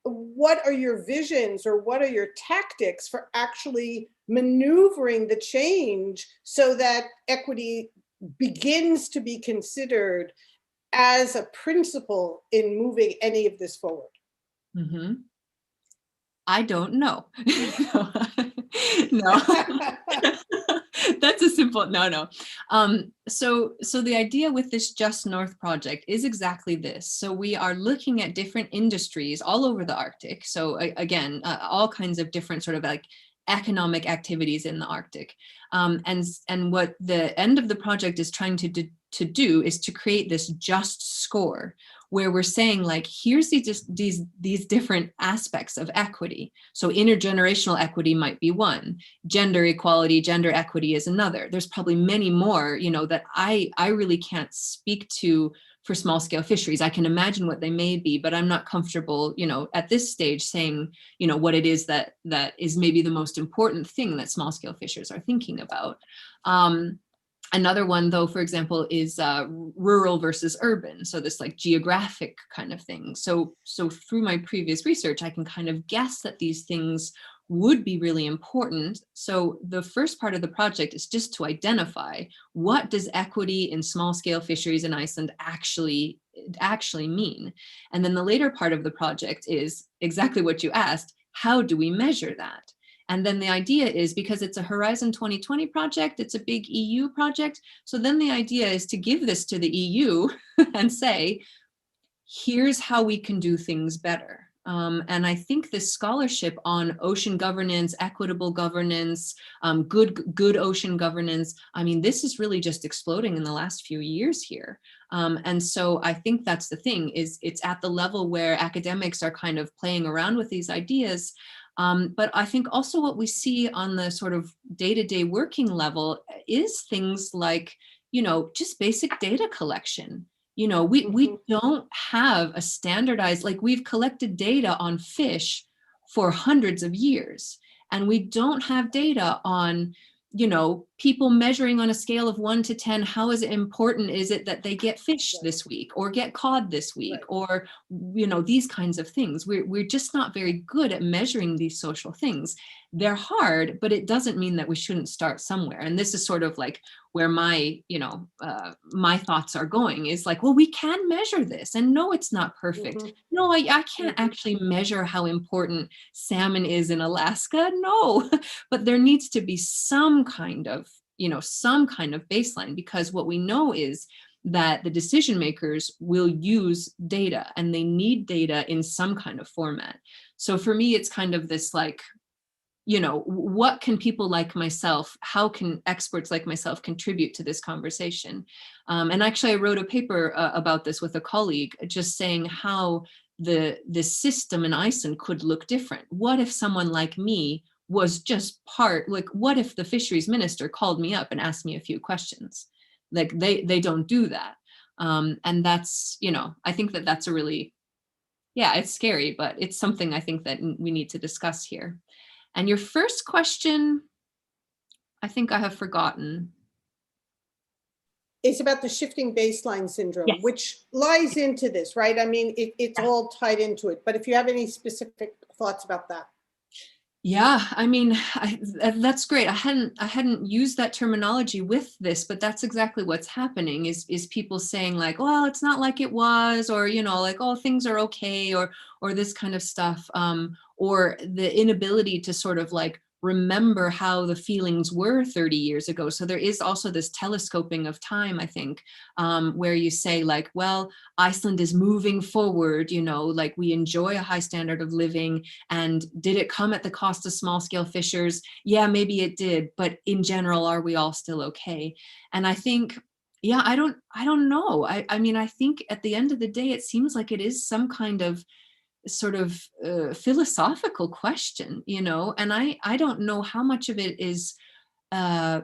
what are your visions or what are your tactics for actually maneuvering the change so that equity begins to be considered as a principle in moving any of this forward? Mm-hmm. I don't know. No. That's a simple no. So the idea with this Just North project is exactly this. So we are looking at different industries all over the Arctic. So again, all kinds of different sort of like economic activities in the Arctic. And what the end of the project is trying to do is to create this just score where we're saying like, here's these different aspects of equity. So intergenerational equity might be one, gender equality, gender equity is another. There's probably many more, that I really can't speak to for small scale fisheries. I can imagine what they may be, but I'm not comfortable, at this stage saying, what it is that is maybe the most important thing that small scale fishers are thinking about. Another one, though, for example, is rural versus urban. So this like geographic kind of thing. So through my previous research, I can kind of guess that these things would be really important. So the first part of the project is just to identify, what does equity in small scale fisheries in Iceland actually mean? And then the later part of the project is exactly what you asked. How do we measure that? And then the idea is, because it's a Horizon 2020 project, it's a big EU project. So then the idea is to give this to the EU and say, here's how we can do things better. And I think this scholarship on ocean governance, equitable governance, good ocean governance, I mean, this is really just exploding in the last few years here. And so I think that's the thing, is it's at the level where academics are kind of playing around with these ideas. But I think also what we see on the sort of day-to-day working level is things like, just basic data collection. We don't have a standardized, like, we've collected data on fish for hundreds of years, and we don't have data on, people measuring on a scale of 1 to 10, how important is it that they get fish this week or get cod this week, or, these kinds of things. We're just not very good at measuring these social things. They're hard, but it doesn't mean that we shouldn't start somewhere. And this is sort of like where my, my thoughts are going, is like, well, we can measure this, and no, it's not perfect. No, I can't actually measure how important salmon is in Alaska. No, but there needs to be some kind of baseline, because what we know is that the decision makers will use data, and they need data in some kind of format. So for me, it's kind of this like, what can people like myself, how can experts like myself contribute to this conversation? And actually, I wrote a paper about this with a colleague, just saying how the system in Iceland could look different. What if someone like me was just what if the fisheries minister called me up and asked me a few questions? Like, they don't do that. And that's, I think that that's a really, it's scary, but it's something I think that we need to discuss here. And your first question, I think I have forgotten. It's about the shifting baseline syndrome, Yes. which lies into this, right? I mean, it's all tied into it. But if you have any specific thoughts about that. Yeah, I mean, that's great. I hadn't used that terminology with this, but that's exactly what's happening, is people saying like, well, it's not like it was, or, like, oh, things are okay, or this kind of stuff, or the inability to sort of like remember how the feelings were 30 years ago. So there is also this telescoping of time, I think, where you say like, well, Iceland is moving forward, like we enjoy a high standard of living. And did it come at the cost of small scale fishers? Yeah, maybe it did. But in general, are we all still okay? And I think, yeah, I don't know. I mean, I think at the end of the day, it seems like it is some kind of sort of philosophical question, and I don't know how much of it is, how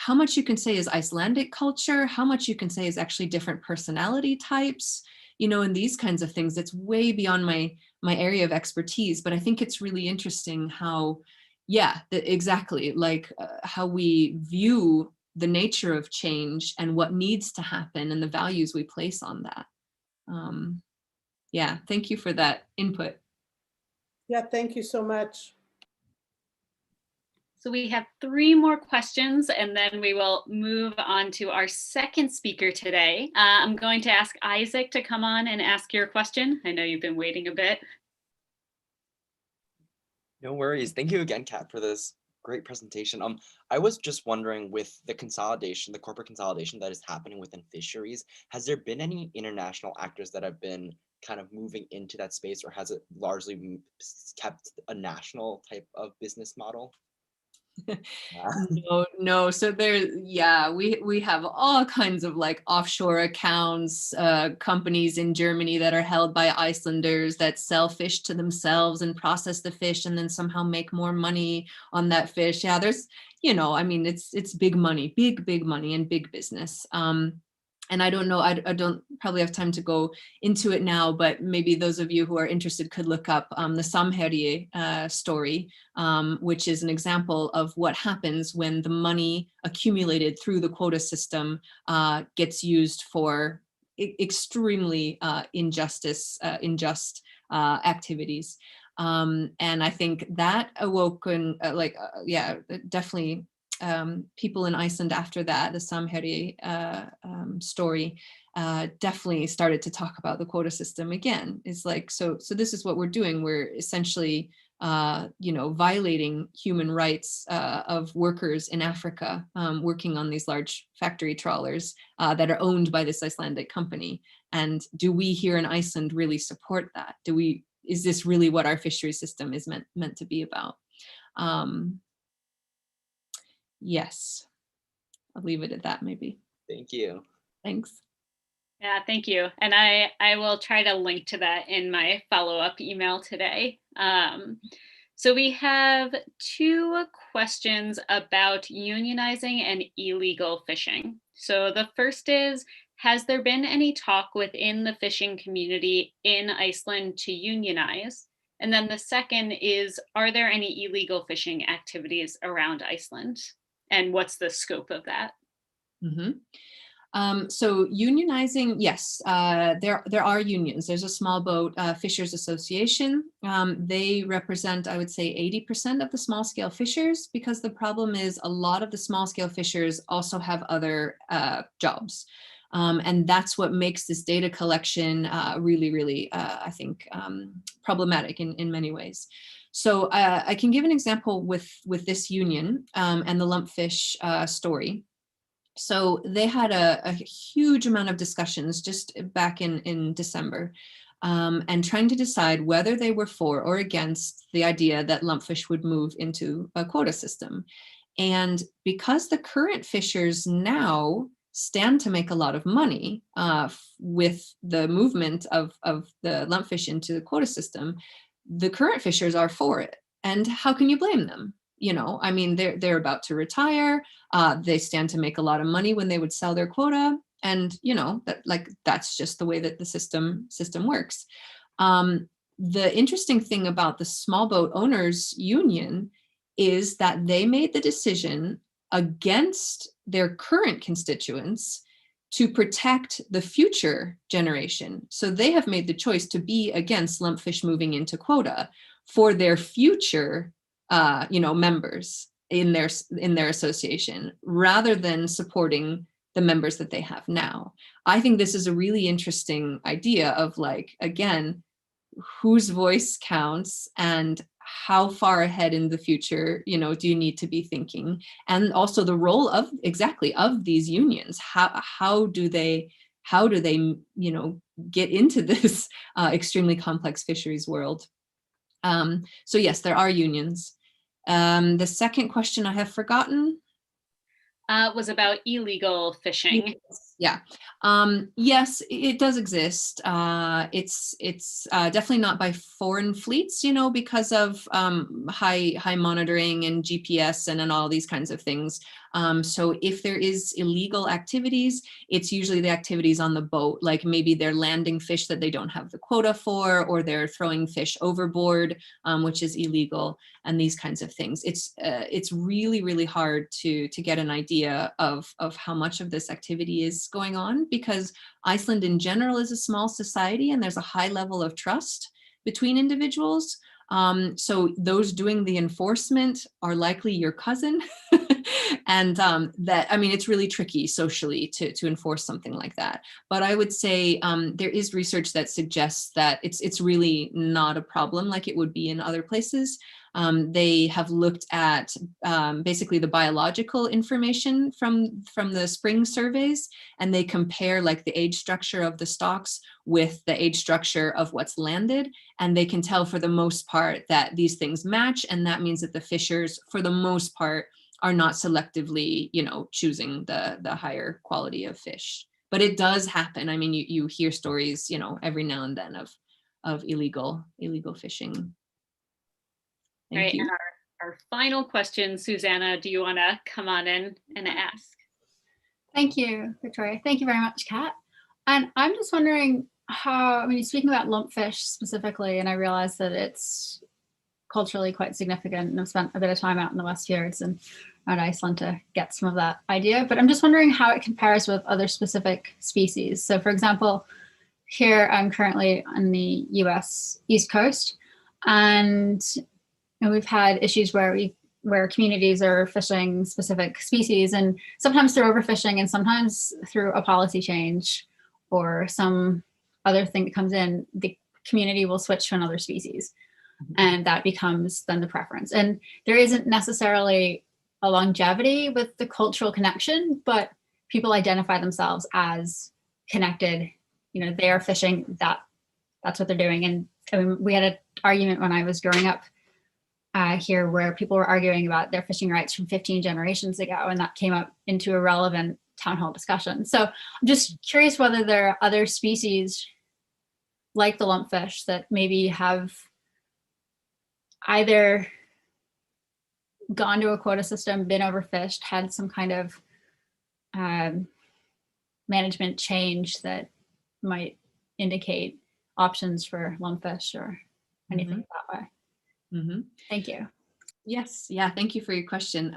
much you can say is Icelandic culture, how much you can say is actually different personality types, and these kinds of things. It's way beyond my area of expertise, but I think it's really interesting how, exactly, like how we view the nature of change and what needs to happen and the values we place on that. Yeah, thank you for that input. Yeah, thank you so much. So we have 3 more questions, and then we will move on to our second speaker today. I'm going to ask Isaac to come on and ask your question. I know you've been waiting a bit. No worries. Thank you again, Kat, for this great presentation. I was just wondering, with the consolidation, the corporate consolidation that is happening within fisheries, has there been any international actors that have been kind of moving into that space, or has it largely kept a national type of business model? No. So we have all kinds of like offshore accounts, companies in Germany that are held by Icelanders that sell fish to themselves and process the fish and then somehow make more money on that fish. Yeah, there's, I mean, it's big money, big money and big business. And I don't know, I don't probably have time to go into it now, but maybe those of you who are interested could look up the Samherji story, which is an example of what happens when the money accumulated through the quota system gets used for extremely unjust activities. And I think that awoken, definitely people in Iceland after that, the Samherji story, definitely started to talk about the quota system again. It's like, so this is what we're doing. We're essentially, violating human rights of workers in Africa, working on these large factory trawlers that are owned by this Icelandic company. And do we here in Iceland really support that? Is this really what our fishery system is meant to be about? Yes, I'll leave it at that maybe. Thank you. Thanks. Yeah, thank you. And I will try to link to that in my follow-up email today. So we have 2 questions about unionizing and illegal fishing. So the first is, has there been any talk within the fishing community in Iceland to unionize? And then the second is, are there any illegal fishing activities around Iceland? And what's the scope of that? Mm-hmm. So unionizing, yes, there are unions. There's a small boat fishers association. They represent, I would say, 80% of the small scale fishers, because the problem is a lot of the small scale fishers also have other jobs. And that's what makes this data collection really, really, I think, problematic in many ways. So I can give an example with this union and the lumpfish story. So they had a huge amount of discussions just back in December, and trying to decide whether they were for or against the idea that lumpfish would move into a quota system. And because the current fishers now stand to make a lot of money with the movement of the lumpfish into the quota system, the current fishers are for it. And how can you blame them? I mean, they're about to retire. They stand to make a lot of money when they would sell their quota. And, that's just the way that the system works. The interesting thing about the small boat owners union is that they made the decision against their current constituents to protect the future generation. So they have made the choice to be against lumpfish moving into quota for their future members in their association, rather than supporting the members that they have now. I think this is a really interesting idea of, like, again, whose voice counts and how far ahead in the future, do you need to be thinking? And also the role of these unions. How do they get into this extremely complex fisheries world? So yes, there are unions. The second question I have forgotten. Was about illegal fishing. Yeah. Yes, it does exist. It's definitely not by foreign fleets, because of high monitoring and GPS and all these kinds of things. So if there is illegal activities, it's usually the activities on the boat, like maybe they're landing fish that they don't have the quota for, or they're throwing fish overboard, which is illegal, and these kinds of things. It's really, really hard to get an idea of how much of this activity is going on, because Iceland in general is a small society and there's a high level of trust between individuals. So those doing the enforcement are likely your cousin. And it's really tricky socially to enforce something like that. But I would say there is research that suggests that it's really not a problem like it would be in other places. They have looked at basically the biological information from the spring surveys, and they compare like the age structure of the stocks with the age structure of what's landed. And they can tell for the most part that these things match. And that means that the fishers, for the most part, are not selectively, choosing the higher quality of fish. But it does happen. I mean, you hear stories, every now and then of illegal fishing. Thank you. And our final question, Susanna, do you want to come on in and ask? Thank you, Victoria. Thank you very much, Kat. And I'm just wondering how, I mean, speaking about lumpfish specifically, and I realize that it's culturally quite significant, and I've spent a bit of time out in the West Fjords and at Iceland to get some of that idea, but I'm just wondering how it compares with other specific species. So for example, here I'm currently on the US East Coast, and we've had issues where communities are fishing specific species, and sometimes through overfishing and sometimes through a policy change or some other thing that comes in, the community will switch to another species, and that becomes then the preference. And there isn't necessarily a longevity with the cultural connection, but people identify themselves as connected. You know, they are fishing, that's what they're doing. And I mean, we had an argument when I was growing up here where people were arguing about their fishing rights from 15 generations ago, and that came up into a relevant town hall discussion. So I'm just curious whether there are other species like the lumpfish that maybe have either gone to a quota system, been overfished, had some kind of management change that might indicate options for lumpfish or anything that way. Thank you. Yes, yeah, thank you for your question.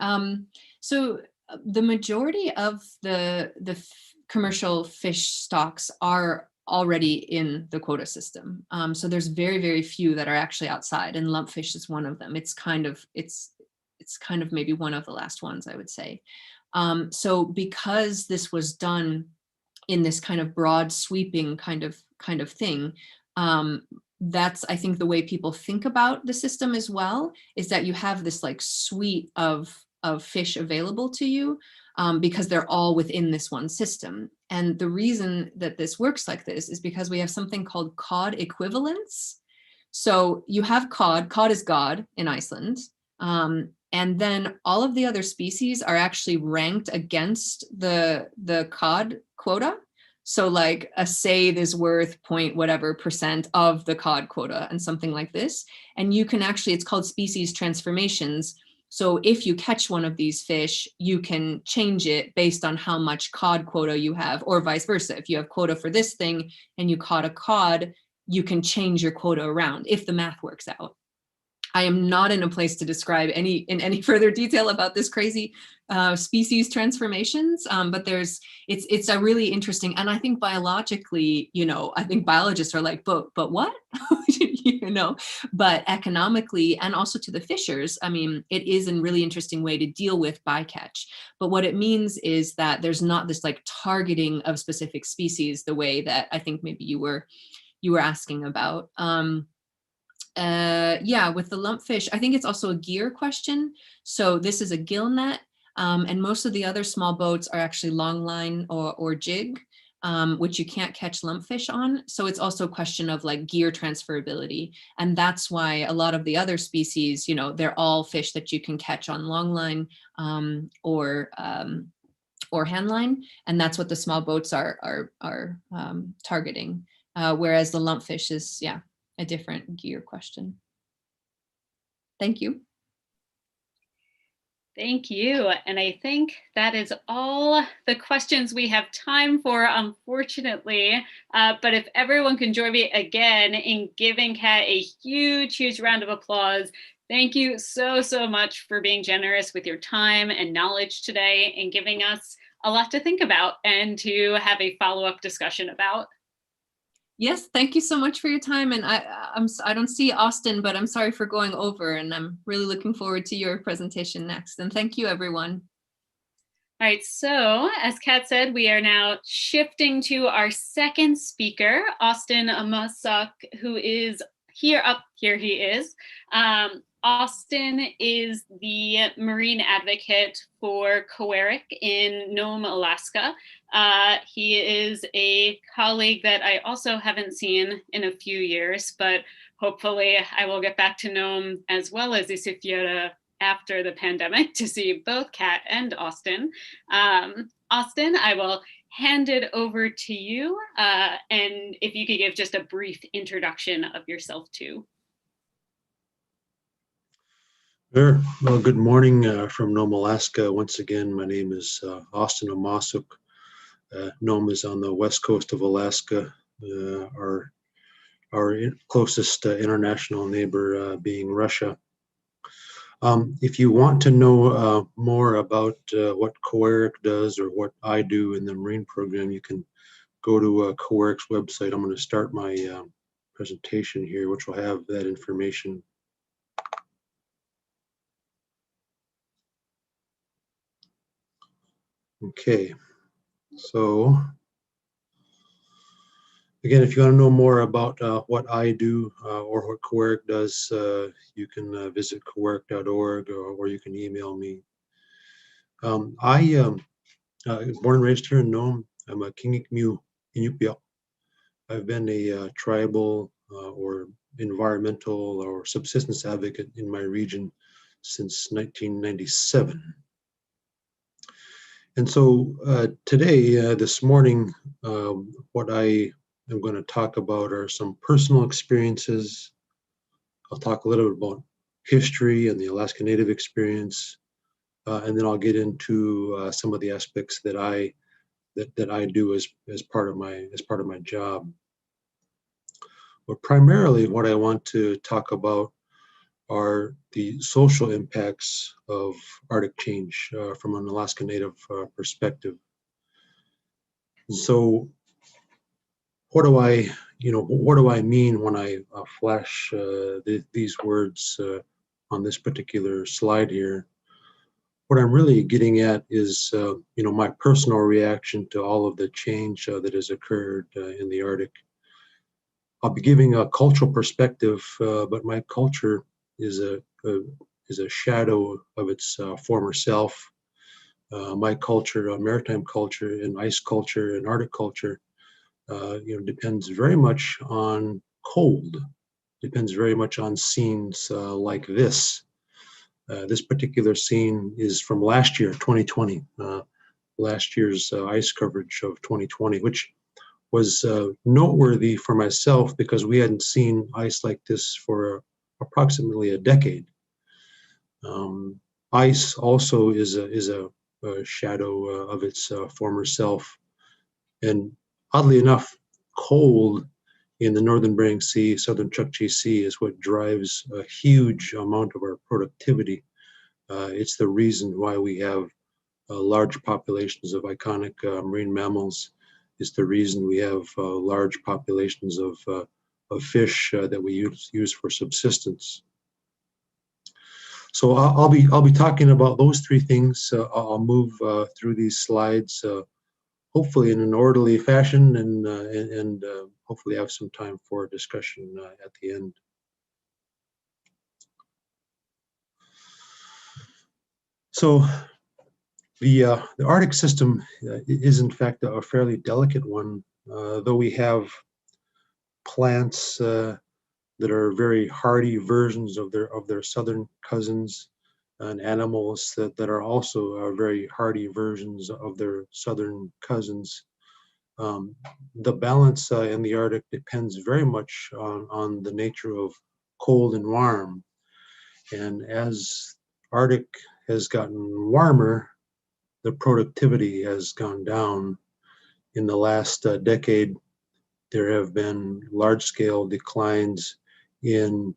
So the majority of the commercial fish stocks are already in the quota system. So there's very, very few that are actually outside, and lumpfish is one of them. It's kind of maybe one of the last ones, I would say. So because this was done in this kind of broad sweeping kind of thing, that's, I think, the way people think about the system as well, is that you have this like suite of fish available to you because they're all within this one system. And the reason that this works like this is because we have something called cod equivalence. So you have cod is God in Iceland. And then all of the other species are actually ranked against the cod quota. So like a seid is worth point whatever % of the cod quota and something like this. And you can actually, it's called species transformations. So if you catch one of these fish, you can change it based on how much cod quota you have, or vice versa. If you have quota for this thing and you caught a cod, you can change your quota around if the math works out. I am not in a place to describe in any further detail about this crazy species transformations, but it's a really interesting, and I think biologically, I think biologists are like, but what, but economically and also to the fishers, I mean, it is a really interesting way to deal with bycatch. But what it means is that there's not this like targeting of specific species the way that I think maybe you were asking about. Yeah, with the lumpfish, I think it's also a gear question. So this is a gill net, and most of the other small boats are actually long line or jig, which you can't catch lumpfish on. So it's also a question of like gear transferability. And that's why a lot of the other species, they're all fish that you can catch on long line or hand line. And that's what the small boats are targeting. Whereas the lumpfish is, yeah, a different gear question. Thank you. Thank you. And I think that is all the questions we have time for, unfortunately. But if everyone can join me again in giving Kat a huge, huge round of applause. Thank you so, so much for being generous with your time and knowledge today and giving us a lot to think about and to have a follow-up discussion about. Yes, thank you so much for your time. And I don't see Austin, but I'm sorry for going over, and I'm really looking forward to your presentation next. And thank you, everyone. All right, so as Kat said, we are now shifting to our second speaker, Austin Amasak, who is here he is. Austin is the marine advocate for Coeric in Nome, Alaska. He is a colleague that I also haven't seen in a few years, but hopefully I will get back to Nome as well as Isafjorda after the pandemic to see both Kat and Austin. Austin, I will hand it over to you, and if you could give just a brief introduction of yourself too. Sure. Well, good morning from Nome, Alaska. Once again, my name is Austin Amasak. Nome is on the west coast of Alaska. Our closest international neighbor being Russia. If you want to know more about what COERIC does or what I do in the Marine program, you can go to COERIC's website. I'm going to start my presentation here, which will have that information. Okay, so again, if you want to know more about what I do or what COERIC does, you can visit coeric.org or you can email me. I was born and raised here in Nome. I'm a Kingikmu Inupiaq. I've been a tribal or environmental or subsistence advocate in my region since 1997. And so today, this morning, what I am going to talk about are some personal experiences. I'll talk a little bit about history and the Alaska Native experience, and then I'll get into some of the aspects that I do as part of my job. But primarily, what I want to talk about are the social impacts of Arctic change from an Alaska Native perspective. So, what do I mean when I flash these words on this particular slide here? What I'm really getting at is, my personal reaction to all of the change that has occurred in the Arctic. I'll be giving a cultural perspective, but my culture is a shadow of its former self. My culture, maritime culture, and ice culture, and Arctic culture, depends very much on cold. Depends very much on scenes like this. This particular scene is from last year, 2020. Last year's ice coverage of 2020, which was noteworthy for myself because we hadn't seen ice like this for approximately a decade. Ice also is a shadow of its former self, and oddly enough, cold in the northern Bering Sea, southern Chukchi Sea, is what drives a huge amount of our productivity. It's the reason why we have large populations of iconic marine mammals. It's the reason we have large populations of fish that we use for subsistence. So I'll be talking about those three things. I'll move through these slides, hopefully in an orderly fashion, and hopefully have some time for discussion at the end. So the Arctic system is in fact a fairly delicate one, though we have plants that are very hardy versions of their southern cousins, and animals that are also very hardy versions of their southern cousins. The balance in the Arctic depends very much on the nature of cold and warm. And as Arctic has gotten warmer, the productivity has gone down. In the last decade, there have been large-scale declines in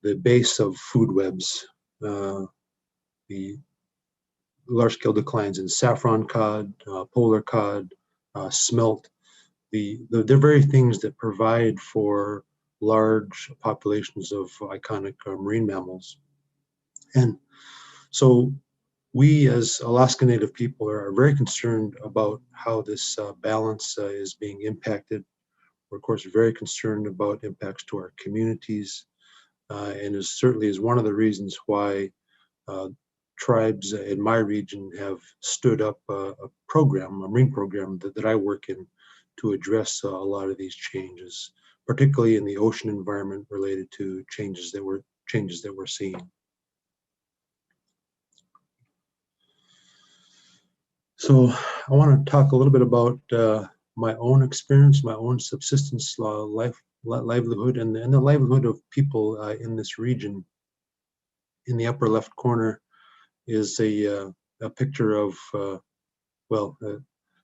the base of food webs, the large-scale declines in saffron cod, polar cod, smelt, the very things that provide for large populations of iconic marine mammals. And so we as Alaska Native people are very concerned about how this balance is being impacted. We're of course very concerned about impacts to our communities, and it certainly is one of the reasons why tribes in my region have stood up a program, a marine program that I work in, to address a lot of these changes, particularly in the ocean environment related to changes that we're seeing. So I want to talk a little bit about my own experience, my own subsistence livelihood, and the livelihood of people in this region. In the upper left corner is a picture of,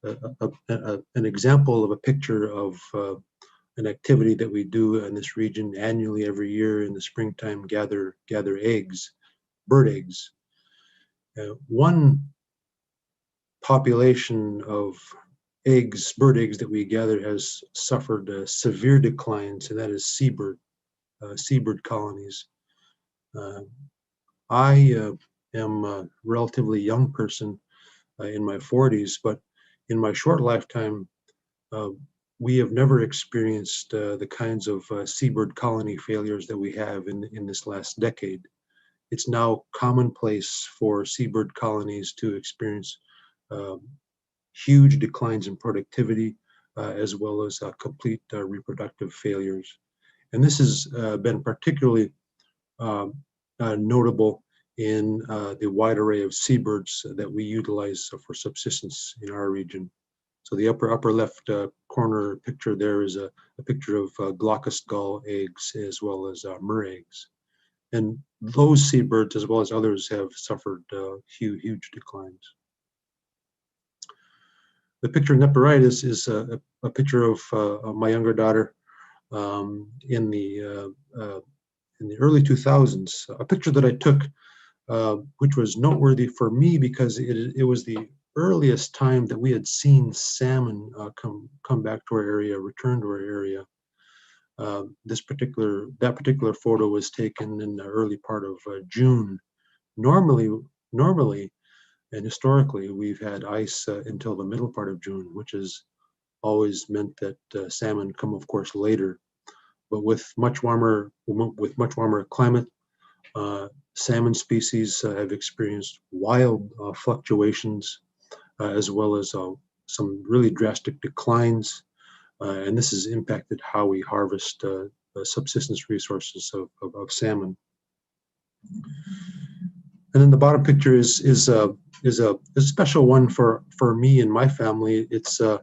an example of a picture of an activity that we do in this region annually every year in the springtime, gather eggs, bird eggs. One population of eggs, bird eggs that we gather has suffered severe declines, and that is seabird colonies. I am a relatively young person in my 40s, but in my short lifetime, we have never experienced the kinds of seabird colony failures that we have in this last decade. It's now commonplace for seabird colonies to experience huge declines in productivity, as well as complete reproductive failures. And this has been particularly notable in the wide array of seabirds that we utilize for subsistence in our region. So the upper left corner picture there is a picture of glaucous gull eggs as well as murre eggs. And those seabirds, as well as others, have suffered huge declines. The picture in the upper right is a picture of my younger daughter in the early 2000s. A picture that I took, which was noteworthy for me because it was the earliest time that we had seen salmon come back to our area, return to our area. That particular photo was taken in the early part of June. Normally, and historically, we've had ice until the middle part of June, which has always meant that salmon come, of course, later. But with much warmer climate, salmon species have experienced wild fluctuations, as well as some really drastic declines. And this has impacted how we harvest subsistence resources of salmon. And then the bottom picture is a special one for me and my family. It's a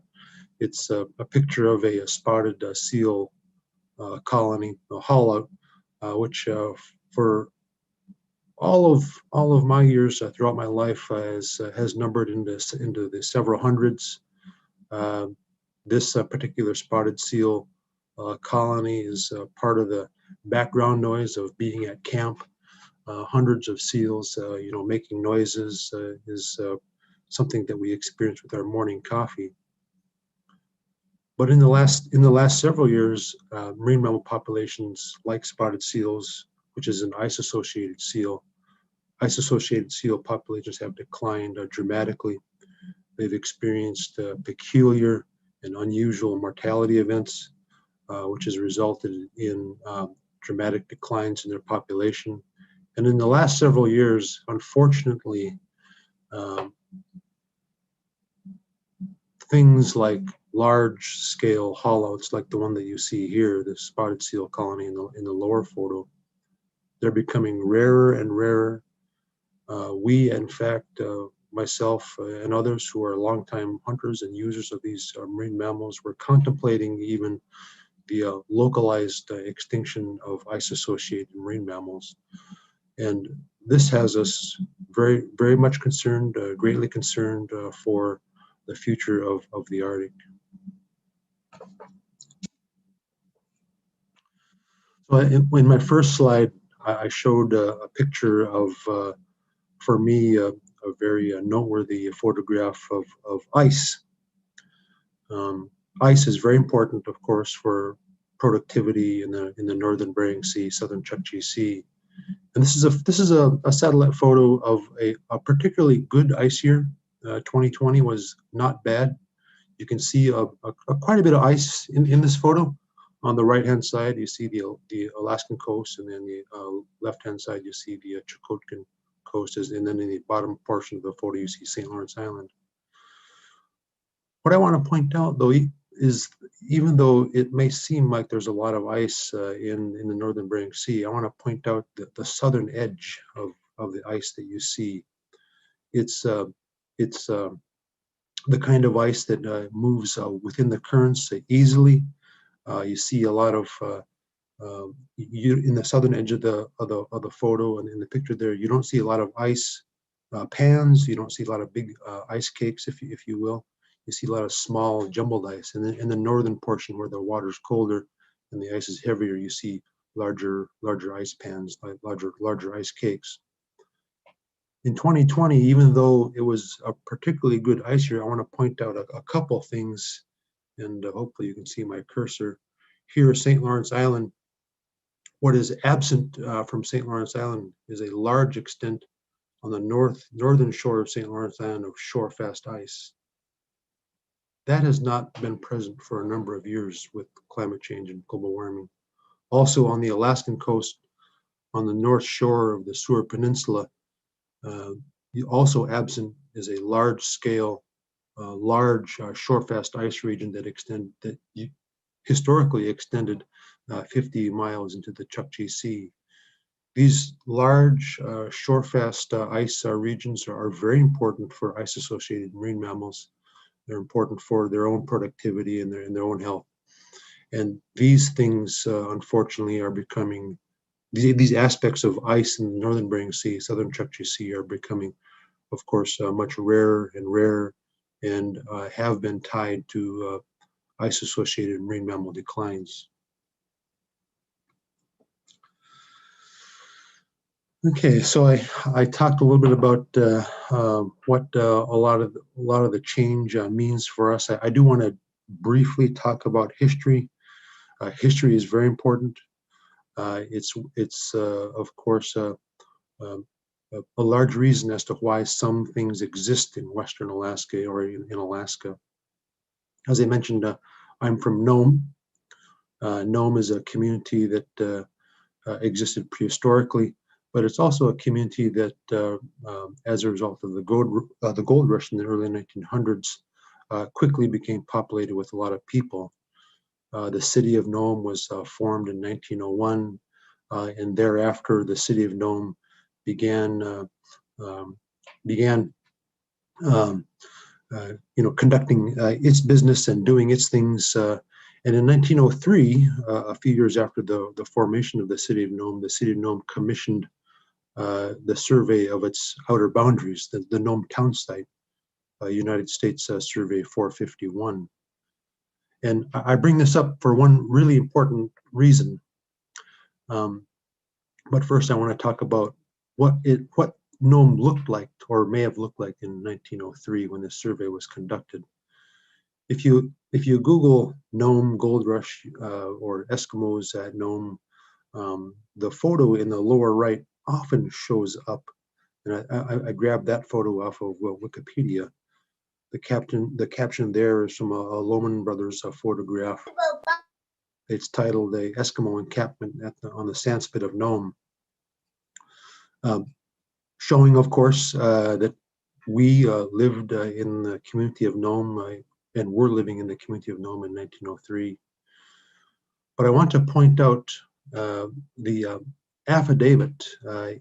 picture of a spotted seal colony, a hollow, which for all of my years throughout my life has numbered into the several hundreds. This particular spotted seal colony is part of the background noise of being at camp. Hundreds of seals, making noises is something that we experience with our morning coffee. But in the last several years, marine mammal populations like spotted seals, which is an ice-associated seal populations have declined dramatically. They've experienced peculiar and unusual mortality events, which has resulted in dramatic declines in their population. And in the last several years, unfortunately, things like large-scale haulouts, like the one that you see here, the spotted seal colony in the lower photo, they're becoming rarer and rarer. We, in fact, myself and others who are longtime hunters and users of these marine mammals, were contemplating even the localized extinction of ice-associated marine mammals. And this has us very, very much concerned, greatly concerned for the future of the Arctic. So in my first slide, I showed a picture of, for me, a very noteworthy photograph of ice. Ice is very important, of course, for productivity in the northern Bering Sea, southern Chukchi Sea. And this is a satellite photo of a particularly good ice year. 2020 was not bad. You can see quite a bit of ice in this photo. On the right-hand side, you see the Alaskan coast, and then the left-hand side, you see the Chukotkin coast, and then in the bottom portion of the photo, you see St. Lawrence Island. What I want to point out, though, is even though it may seem like there's a lot of ice in the northern Bering Sea, I want to point out the southern edge of the ice that you see. It's the kind of ice that moves within the currents easily. You see a lot of in the southern edge of the photo and in the picture there. You don't see a lot of ice pans. You don't see a lot of big ice cakes, if you will. you see a lot of small jumbled ice. And then in the northern portion where the water's colder and the ice is heavier, you see larger ice pans, like larger ice cakes. In 2020, even though it was a particularly good ice year, I want to point out a couple things, and hopefully you can see my cursor. Here, St. Lawrence Island, what is absent from St. Lawrence Island is a large extent on the northern shore of St. Lawrence Island of shore-fast ice. That has not been present for a number of years with climate change and global warming. Also on the Alaskan coast, on the north shore of the Seward Peninsula, also absent is a large-scale, shore-fast ice region that historically extended 50 miles into the Chukchi Sea. These large shore-fast ice regions are very important for ice-associated marine mammals. They're important for their own productivity and their own health. And these things, unfortunately, are becoming, these aspects of ice in the northern Bering Sea, southern Chukchi Sea, are becoming, of course, much rarer and have been tied to ice-associated marine mammal declines. Okay, so I talked a little bit about what a lot of the change means for us. I do want to briefly talk about history. History is very important. It's of course a large reason as to why some things exist in Western Alaska or in Alaska. As I mentioned, I'm from Nome. Nome is a community that existed prehistorically, but it's also a community that, as a result of the gold rush in the early 1900s, quickly became populated with a lot of people. The city of Nome was formed in 1901, and thereafter the city of Nome began conducting its business and doing its things. And in 1903, a few years after the formation of the city of Nome commissioned the survey of its outer boundaries, the Nome town site, United States Survey 451. And I bring this up for one really important reason. But first I want to talk about what Nome looked like or may have looked like in 1903 when the survey was conducted. If you Google Nome Gold Rush or Eskimos at Nome, the photo in the lower right often shows up. And I grabbed that photo off of Wikipedia. The caption there is from a Lohman Brothers photograph. It's titled "A Eskimo Encampment on the Sandspit of Nome," showing, of course, that we lived in the community of Nome and were living in the community of Nome in 1903. But I want to point out the affidavit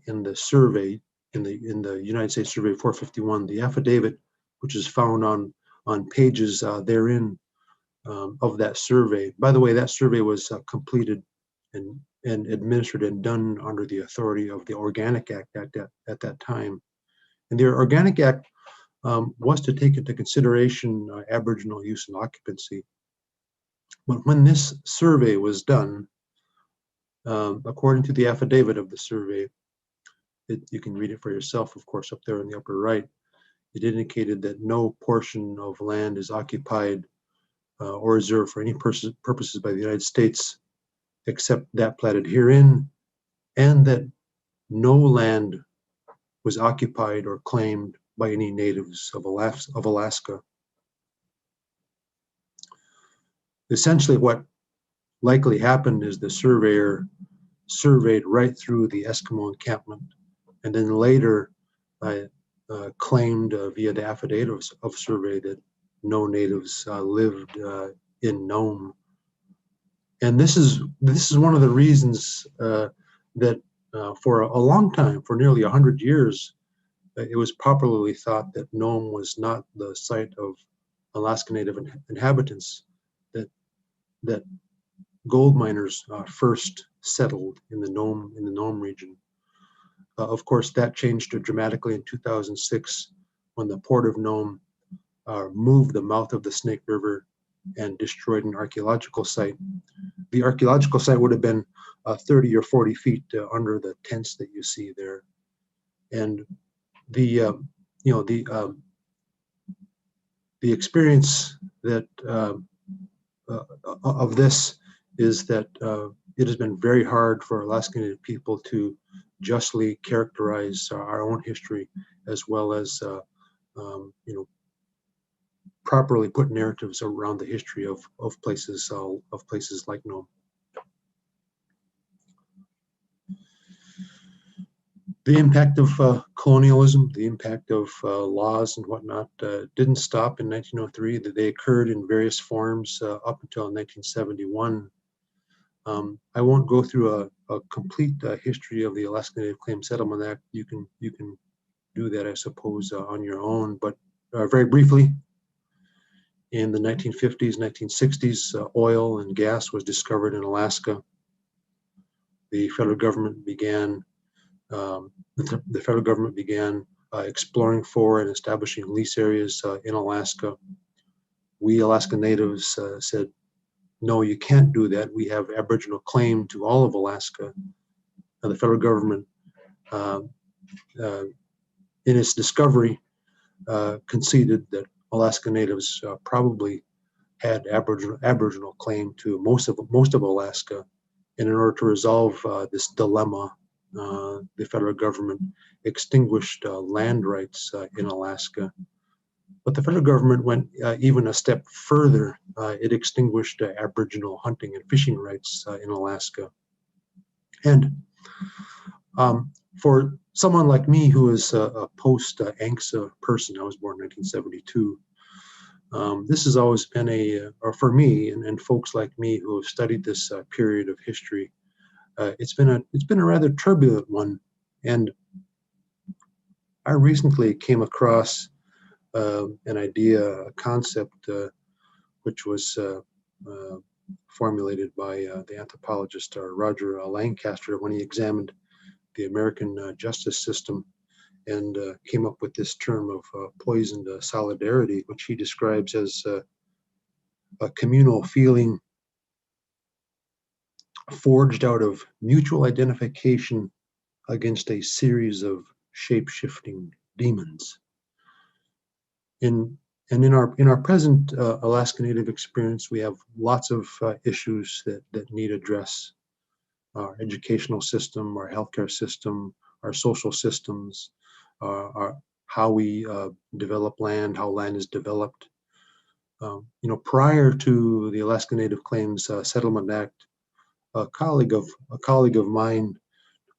in the survey, in the United States Survey 451, the affidavit which is found on pages therein of that survey. By the way, that survey was completed and administered and done under the authority of the Organic Act at that time. And the Organic Act was to take into consideration Aboriginal use and occupancy. But when this survey was done, according to the affidavit of the survey, you can read it for yourself, of course, up there in the upper right, it indicated that no portion of land is occupied or reserved for any purposes by the United States except that platted herein, and that no land was occupied or claimed by any natives of Alaska. Essentially, what likely happened is the surveyor surveyed right through the Eskimo encampment, and then later claimed via the affidavit of survey that no natives lived in Nome. And this is one of the reasons that for a long time, for nearly 100 years, it was popularly thought that Nome was not the site of Alaska Native inhabitants, that gold miners first settled in the Nome region. Of course, that changed dramatically in 2006 when the Port of Nome moved the mouth of the Snake River and destroyed an archaeological site. The archaeological site would have been 30 or 40 feet under the tents that you see there. And the the experience that of this is that it has been very hard for Alaska Native people to justly characterize our own history, as well as properly put narratives around the history of places like Nome. The impact of colonialism, the impact of laws and whatnot didn't stop in 1903. That they occurred in various forms up until 1971. I won't go through a complete history of the Alaska Native Claims Settlement Act. You can do that, I suppose, on your own. But very briefly, in the 1950s, 1960s, oil and gas was discovered in Alaska. The federal government began exploring for and establishing lease areas in Alaska. We Alaska Natives said, no, you can't do that. We have Aboriginal claim to all of Alaska. And the federal government, in its discovery, conceded that Alaska Natives probably had Aboriginal claim to most of Alaska. And in order to resolve this dilemma, the federal government extinguished land rights in Alaska. But the federal government went even a step further. It extinguished Aboriginal hunting and fishing rights in Alaska. And for someone like me, who is a post-ANCSA person, I was born in 1972, this has always been or for me and folks like me who have studied this period of history, it's been a rather turbulent one. And I recently came across an idea, a concept, which was formulated by the anthropologist Roger Lancaster when he examined the American justice system, and came up with this term of poisoned solidarity, which he describes as a communal feeling forged out of mutual identification against a series of shape-shifting demons. In our present Alaska Native experience, we have lots of issues that need address. Our educational system, our healthcare system, our social systems, how we develop land, how land is developed. Prior to the Alaska Native Claims Settlement Act, a colleague of mine,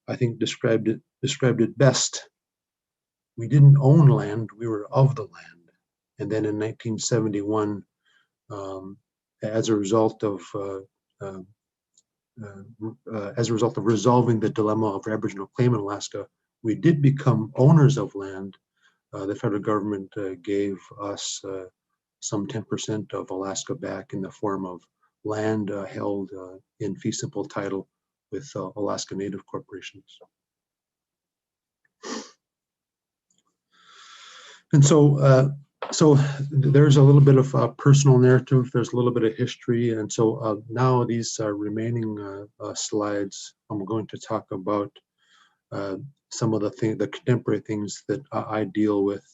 I think, described it best. We didn't own land; we were of the land. And then in 1971, as a result of resolving the dilemma of Aboriginal claim in Alaska, we did become owners of land. The federal government gave us some 10% of Alaska back in the form of land held in fee simple title with Alaska Native corporations. And so there's a little bit of personal narrative, there's a little bit of history, and so now these remaining slides, I'm going to talk about some of the contemporary things that I deal with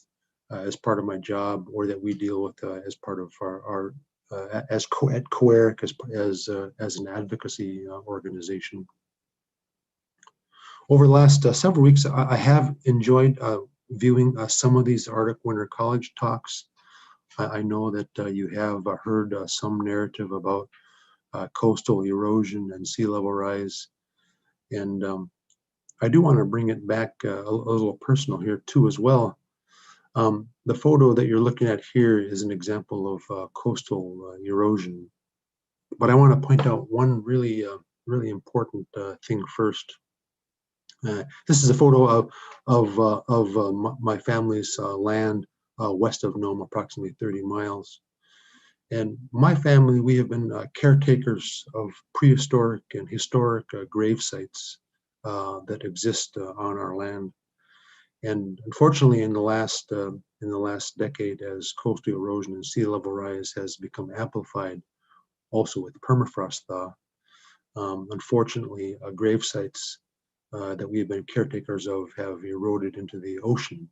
as part of my job, or that we deal with as part of our at COERIC as an advocacy organization. Over the last several weeks, I have enjoyed viewing some of these Arctic Winter College talks. I know that you have heard some narrative about coastal erosion and sea level rise. And I do want to bring it back a little personal here too as well. The photo that you're looking at here is an example of coastal erosion. But I want to point out one really important thing first. This is a photo of my family's land west of Nome, approximately 30 miles. And my family, we have been caretakers of prehistoric and historic grave sites that exist on our land. And unfortunately, in the last decade, as coastal erosion and sea level rise has become amplified, also with permafrost thaw, unfortunately, grave sites that we've been caretakers of have eroded into the ocean.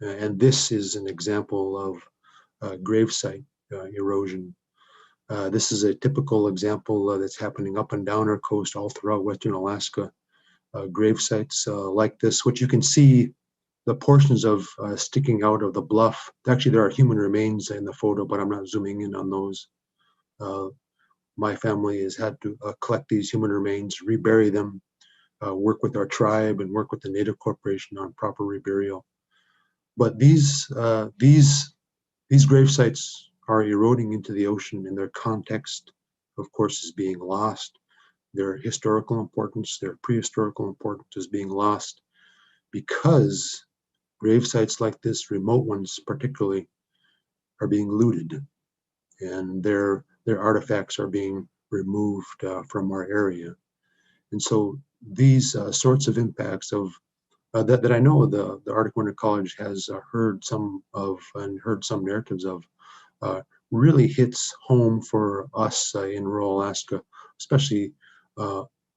And this is an example of gravesite erosion. This is a typical example that's happening up and down our coast all throughout Western Alaska. Grave sites like this, which you can see the portions of sticking out of the bluff. Actually, there are human remains in the photo, but I'm not zooming in on those. My family has had to collect these human remains, rebury them, work with our tribe, and work with the Native Corporation on proper reburial. But these grave sites are eroding into the ocean, and their context, of course, is being lost. Their historical importance, their prehistorical importance is being lost because grave sites like this, remote ones particularly, are being looted, and their artifacts are being removed from our area. And so these sorts of impacts of that I know the Arctic Winter College has heard some of and heard some narratives of really hits home for us in rural Alaska, especially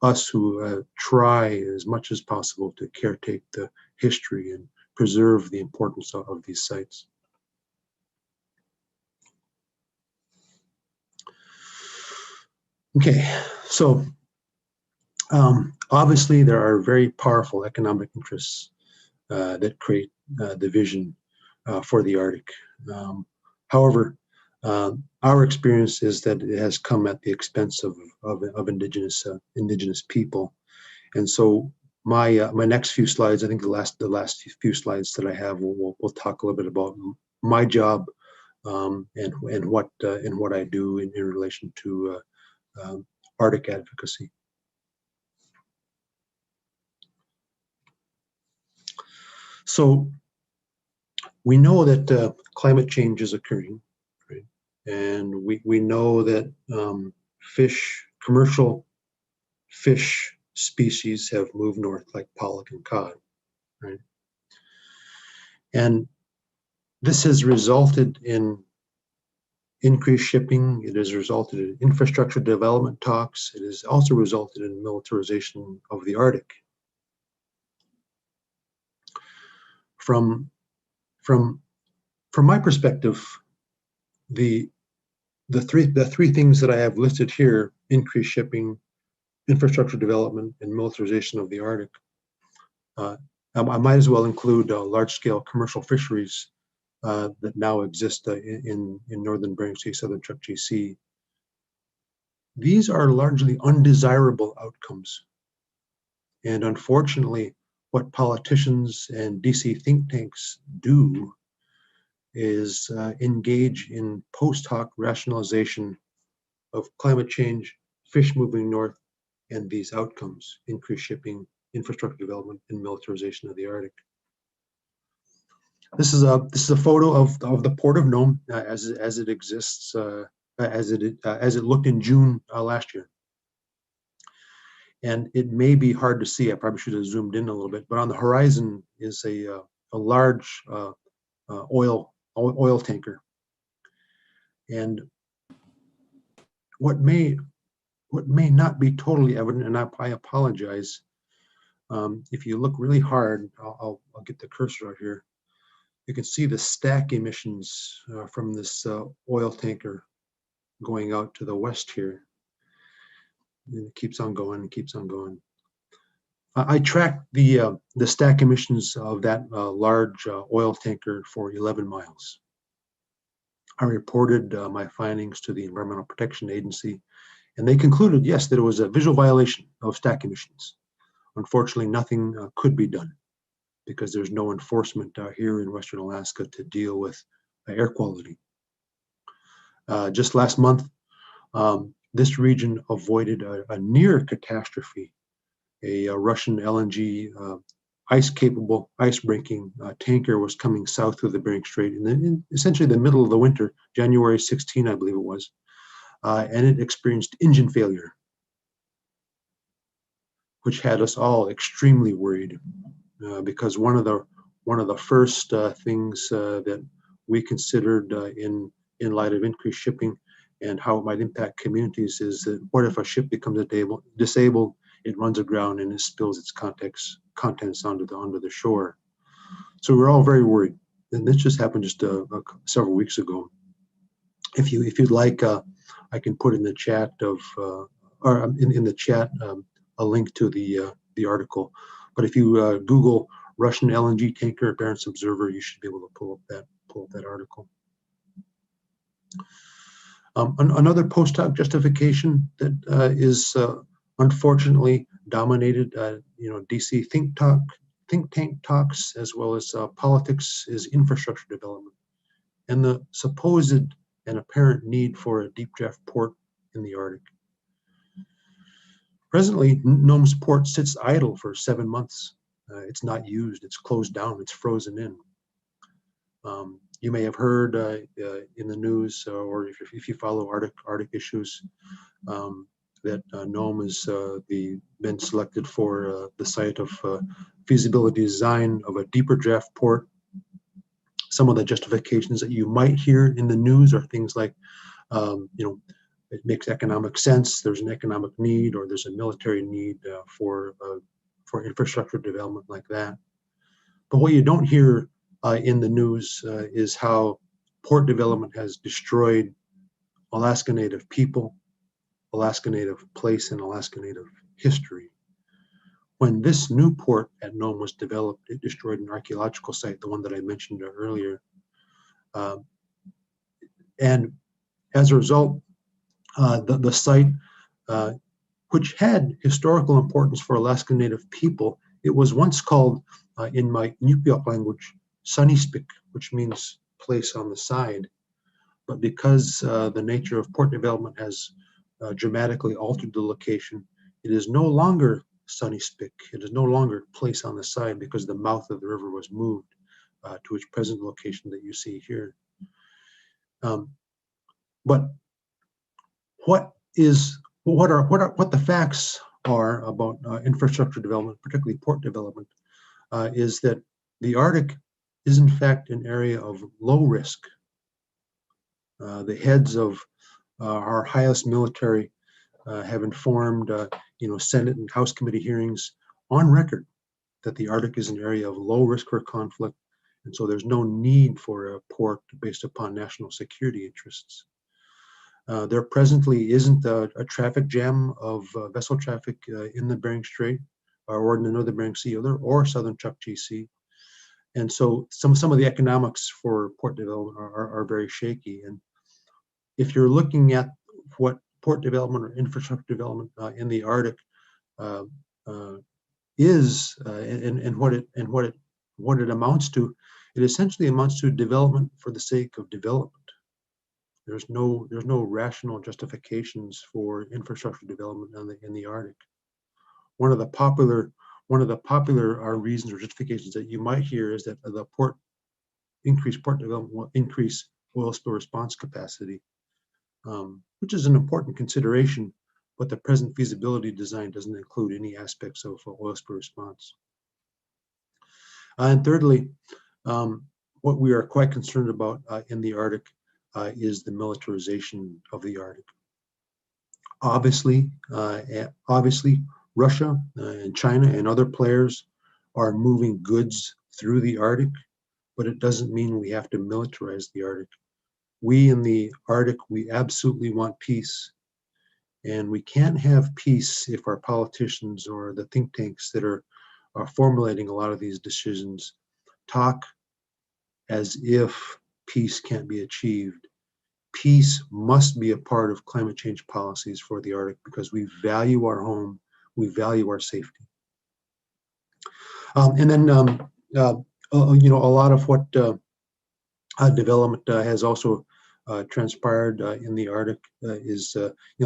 us who try as much as possible to caretake the history and preserve the importance of these sites. Okay, so obviously there are very powerful economic interests that create the vision for the Arctic. However, our experience is that it has come at the expense of indigenous people, and so my next few slides, I think the last few slides that I have, we'll talk a little bit about my job and what I do in relation to Arctic advocacy. So we know that climate change is occurring, right? And we know that commercial fish species have moved north, like pollock and cod, right? And this has resulted in increased shipping. It has resulted in infrastructure development talks. It has also resulted in militarization of the Arctic. From my perspective, the three things that I have listed here: increased shipping, infrastructure development, and militarization of the Arctic. I might as well include large-scale commercial fisheries that now exist in northern Bering Sea, southern Chukchi Sea. These are largely undesirable outcomes, and unfortunately, what politicians and DC think tanks do is engage in post hoc rationalization of climate change, fish moving north, and these outcomes: increased shipping, infrastructure development, and militarization of the Arctic. This is a photo of the Port of Nome as it exists, as it looked in June last year. And it may be hard to see. I probably should have zoomed in a little bit, but on the horizon is a large oil tanker. And what may not be totally evident, and I apologize, if you look really hard, I'll get the cursor out here. You can see the stack emissions from this oil tanker going out to the west here. And it keeps on going and keeps on going. I tracked the stack emissions of that large oil tanker for 11 miles. I reported my findings to the Environmental Protection Agency, and they concluded, yes, that it was a visual violation of stack emissions. Unfortunately, nothing could be done because there's no enforcement here in Western Alaska to deal with air quality. Just last month, this region avoided a near catastrophe. A Russian LNG ice-capable, ice-breaking tanker was coming south through the Bering Strait in essentially the middle of the winter, January 16, I believe it was, and it experienced engine failure, which had us all extremely worried because one of one of the first things that we considered in light of increased shipping and how it might impact communities is that what if a ship becomes disabled, it runs aground and it spills its contents onto the shore. So we're all very worried. And this just happened just several weeks ago. If you'd like, I can put in the chat or in the chat a link to the article. But if you Google Russian LNG tanker Barents Observer, you should be able to pull up that article. Another post hoc justification that is unfortunately dominated, DC think tank talks as well as politics is infrastructure development and the supposed and apparent need for a deep draft port in the Arctic. Presently, Nome's port sits idle for 7 months. It's not used, it's closed down, it's frozen in. You may have heard in the news, or if you follow Arctic issues, that Nome has been selected for the site of feasibility design of a deeper draft port. Some of the justifications that you might hear in the news are things like, it makes economic sense, there's an economic need, or there's a military need for infrastructure development like that. But what you don't hear in the news is how port development has destroyed Alaska Native people, Alaska Native place, and Alaska Native history. When this new port at Nome was developed, it destroyed an archaeological site, the one that I mentioned earlier. And as a result, the site, which had historical importance for Alaska Native people, it was once called, in my Newport language, Sunnispik, which means place on the side. But because the nature of port development has dramatically altered the location, it is no longer Sunnispik. It is no longer place on the side because the mouth of the river was moved to its present location that you see here. But what the facts are about infrastructure development, particularly port development, is that the Arctic is in fact an area of low risk. The heads of our highest military have informed Senate and House committee hearings on record that the Arctic is an area of low risk for conflict, and so there's no need for a port based upon national security interests. There presently isn't a traffic jam of vessel traffic in the Bering Strait or in the Northern Bering Sea or Southern Chukchi Sea. And so some of the economics for port development are very shaky. And if you're looking at what port development or infrastructure development in the Arctic is and what it amounts to, it essentially amounts to development for the sake of development. There's no rational justifications for infrastructure development in the Arctic. One of the popular reasons or justifications that you might hear is that the increased port development will increase oil spill response capacity, which is an important consideration, but the present feasibility design doesn't include any aspects of oil spill response. And thirdly, what we are quite concerned about in the Arctic is the militarization of the Arctic. Obviously, Russia and China and other players are moving goods through the Arctic, but it doesn't mean we have to militarize the Arctic. We in the Arctic, we absolutely want peace. And we can't have peace if our politicians or the think tanks that are formulating a lot of these decisions talk as if peace can't be achieved. Peace must be a part of climate change policies for the Arctic because we value our home, we value our safety. And then, a lot of what development has also transpired in the Arctic is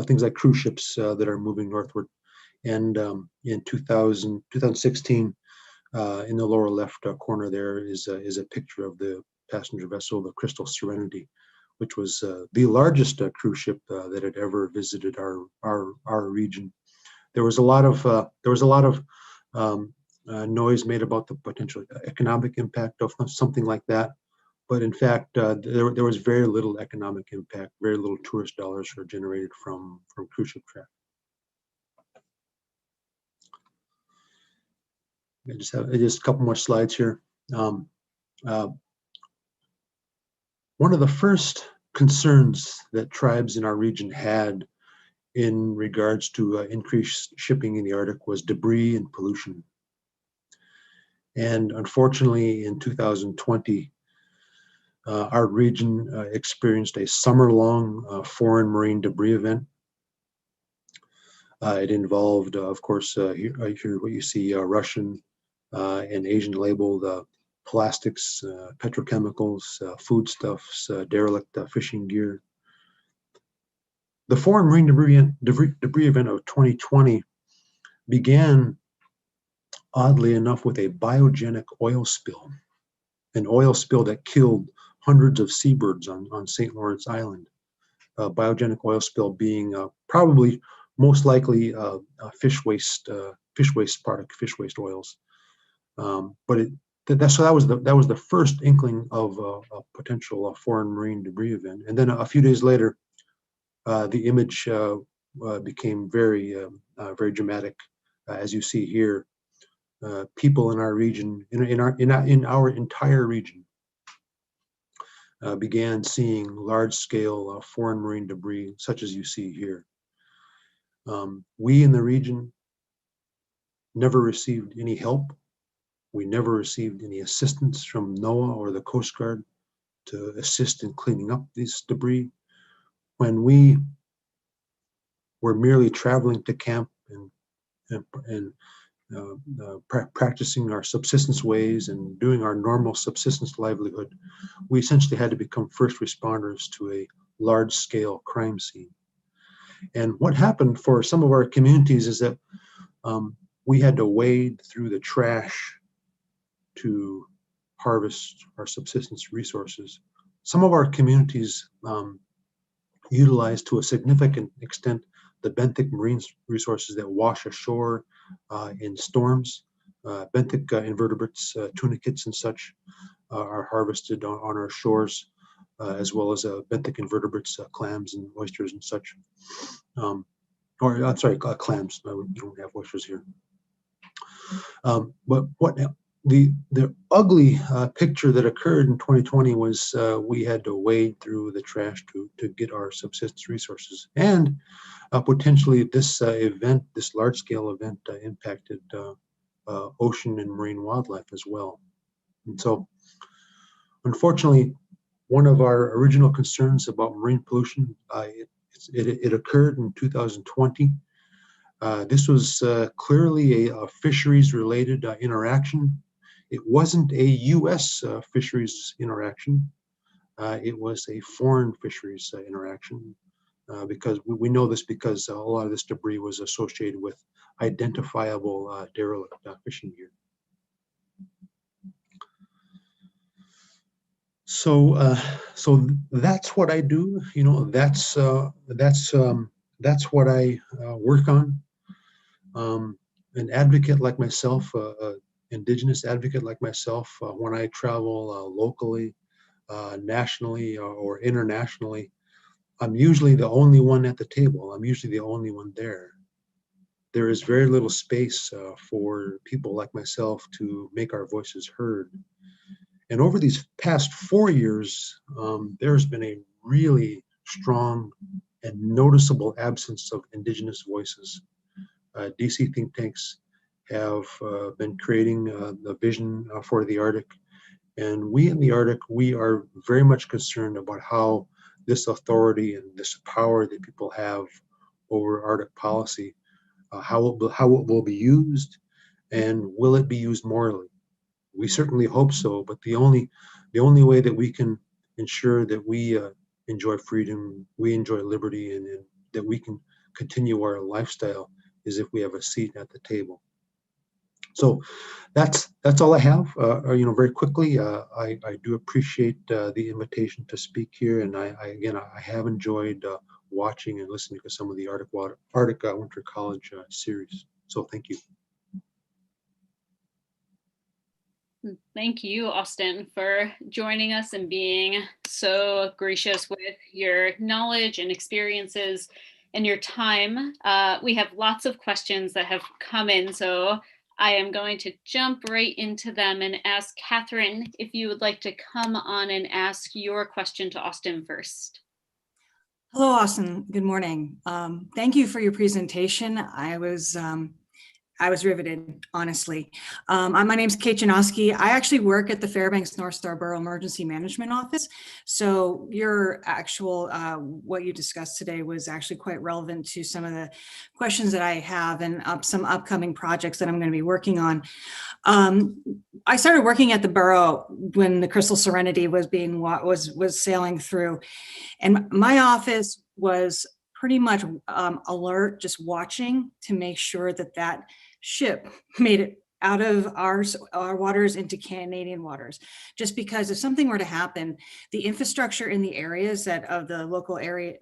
things like cruise ships that are moving northward. And in 2016, in the lower left corner there is a picture of the passenger vessel, the Crystal Serenity, which was the largest cruise ship that had ever visited our region. There was a lot of noise made about the potential economic impact of something like that. But in fact, there was very little economic impact, very little tourist dollars were generated from cruise ship traffic. I just have a couple more slides here. One of the first concerns that tribes in our region had in regards to increased shipping in the Arctic was debris and pollution. And unfortunately, in 2020, our region experienced a summer-long foreign marine debris event. It involved, of course, here what you see, Russian and Asian labeled plastics, petrochemicals, foodstuffs, derelict fishing gear. The foreign marine debris event of 2020 began, oddly enough, with a biogenic oil spill, an oil spill that killed hundreds of seabirds on St. Lawrence Island. Biogenic oil spill being probably most likely fish waste product, fish waste oils. But that was the first inkling of a potential foreign marine debris event. And then a few days later, the image became very dramatic, as you see here. People in our region, in our entire region, began seeing large-scale foreign marine debris, such as you see here. We in the region never received any help. We never received any assistance from NOAA or the Coast Guard to assist in cleaning up this debris. When we were merely traveling to camp and practicing our subsistence ways and doing our normal subsistence livelihood, we essentially had to become first responders to a large-scale crime scene. And what happened for some of our communities is that we had to wade through the trash to harvest our subsistence resources. Some of our communities utilized to a significant extent the benthic marine resources that wash ashore in storms. Benthic invertebrates, tunicates and such are harvested on our shores, as well as benthic invertebrates, clams and oysters and such. Or I'm sorry, clams. We don't have oysters here. But what the ugly picture that occurred in 2020 was we had to wade through the trash to get our subsistence resources, and potentially this event, this large-scale event, impacted ocean and marine wildlife as well. And so, unfortunately, one of our original concerns about marine pollution, it occurred in 2020. This was clearly a fisheries-related interaction. It wasn't a U.S. fisheries interaction. It was a foreign fisheries interaction, because we know this because a lot of this debris was associated with identifiable derelict fishing gear. So, so that's what I do. You know, that's what I work on. An advocate like myself, Indigenous advocate like myself, when I travel locally, nationally, or internationally, I'm usually the only one at the table. I'm usually the only one there. There is very little space for people like myself to make our voices heard. And over these past 4 years, there's been a really strong and noticeable absence of Indigenous voices. DC think tanks have been creating the vision for the Arctic. And we in the Arctic, we are very much concerned about how this authority and this power that people have over Arctic policy, how it will be used, and will it be used morally? We certainly hope so, but the only way that we can ensure that we enjoy freedom, we enjoy liberty, and that we can continue our lifestyle is if we have a seat at the table. So that's all I have. You know, very quickly, I do appreciate the invitation to speak here, and I have enjoyed watching and listening to some of the Arctic Winter College series. So thank you. Thank you, Austin, for joining us and being so gracious with your knowledge and experiences and your time. We have lots of questions that have come in, so I am going to jump right into them and ask Catherine if you would like to come on and ask your question to Austin first. Hello, Austin. Good morning. Thank you for your presentation. I was riveted, honestly. My name's Kate Janoski. I actually work at the Fairbanks North Star Borough Emergency Management Office. So your actual, what you discussed today was actually quite relevant to some of the questions that I have and some upcoming projects that I'm going to be working on. I started working at the borough when the Crystal Serenity was was sailing through, and my office was pretty much alert, just watching to make sure that that ship made it out of our waters into Canadian waters. Just because if something were to happen, the infrastructure in the areas that of the local area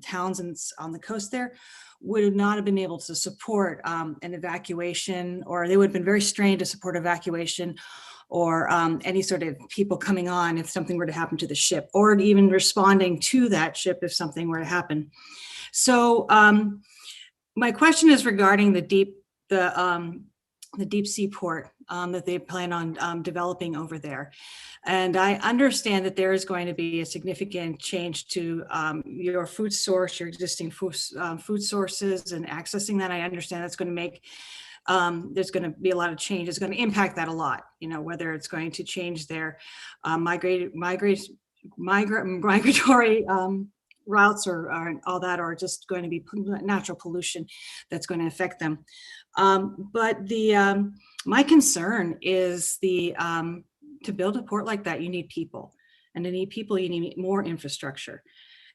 towns and on the coast there would not have been able to support an evacuation, or they would have been very strained to support evacuation or any sort of people coming on if something were to happen to the ship, or even responding to that ship if something were to happen. So my question is regarding the deep sea port that they plan on developing over there. And I understand that there is going to be a significant change to your food source, your existing food sources, and accessing that. I understand that's going to make, there's going to be a lot of change. It's going to impact that a lot, you know, whether it's going to change their migratory routes or all that, or just going to be natural pollution that's going to affect them. But my concern is to build a port like that, you need people, and to need people, you need more infrastructure.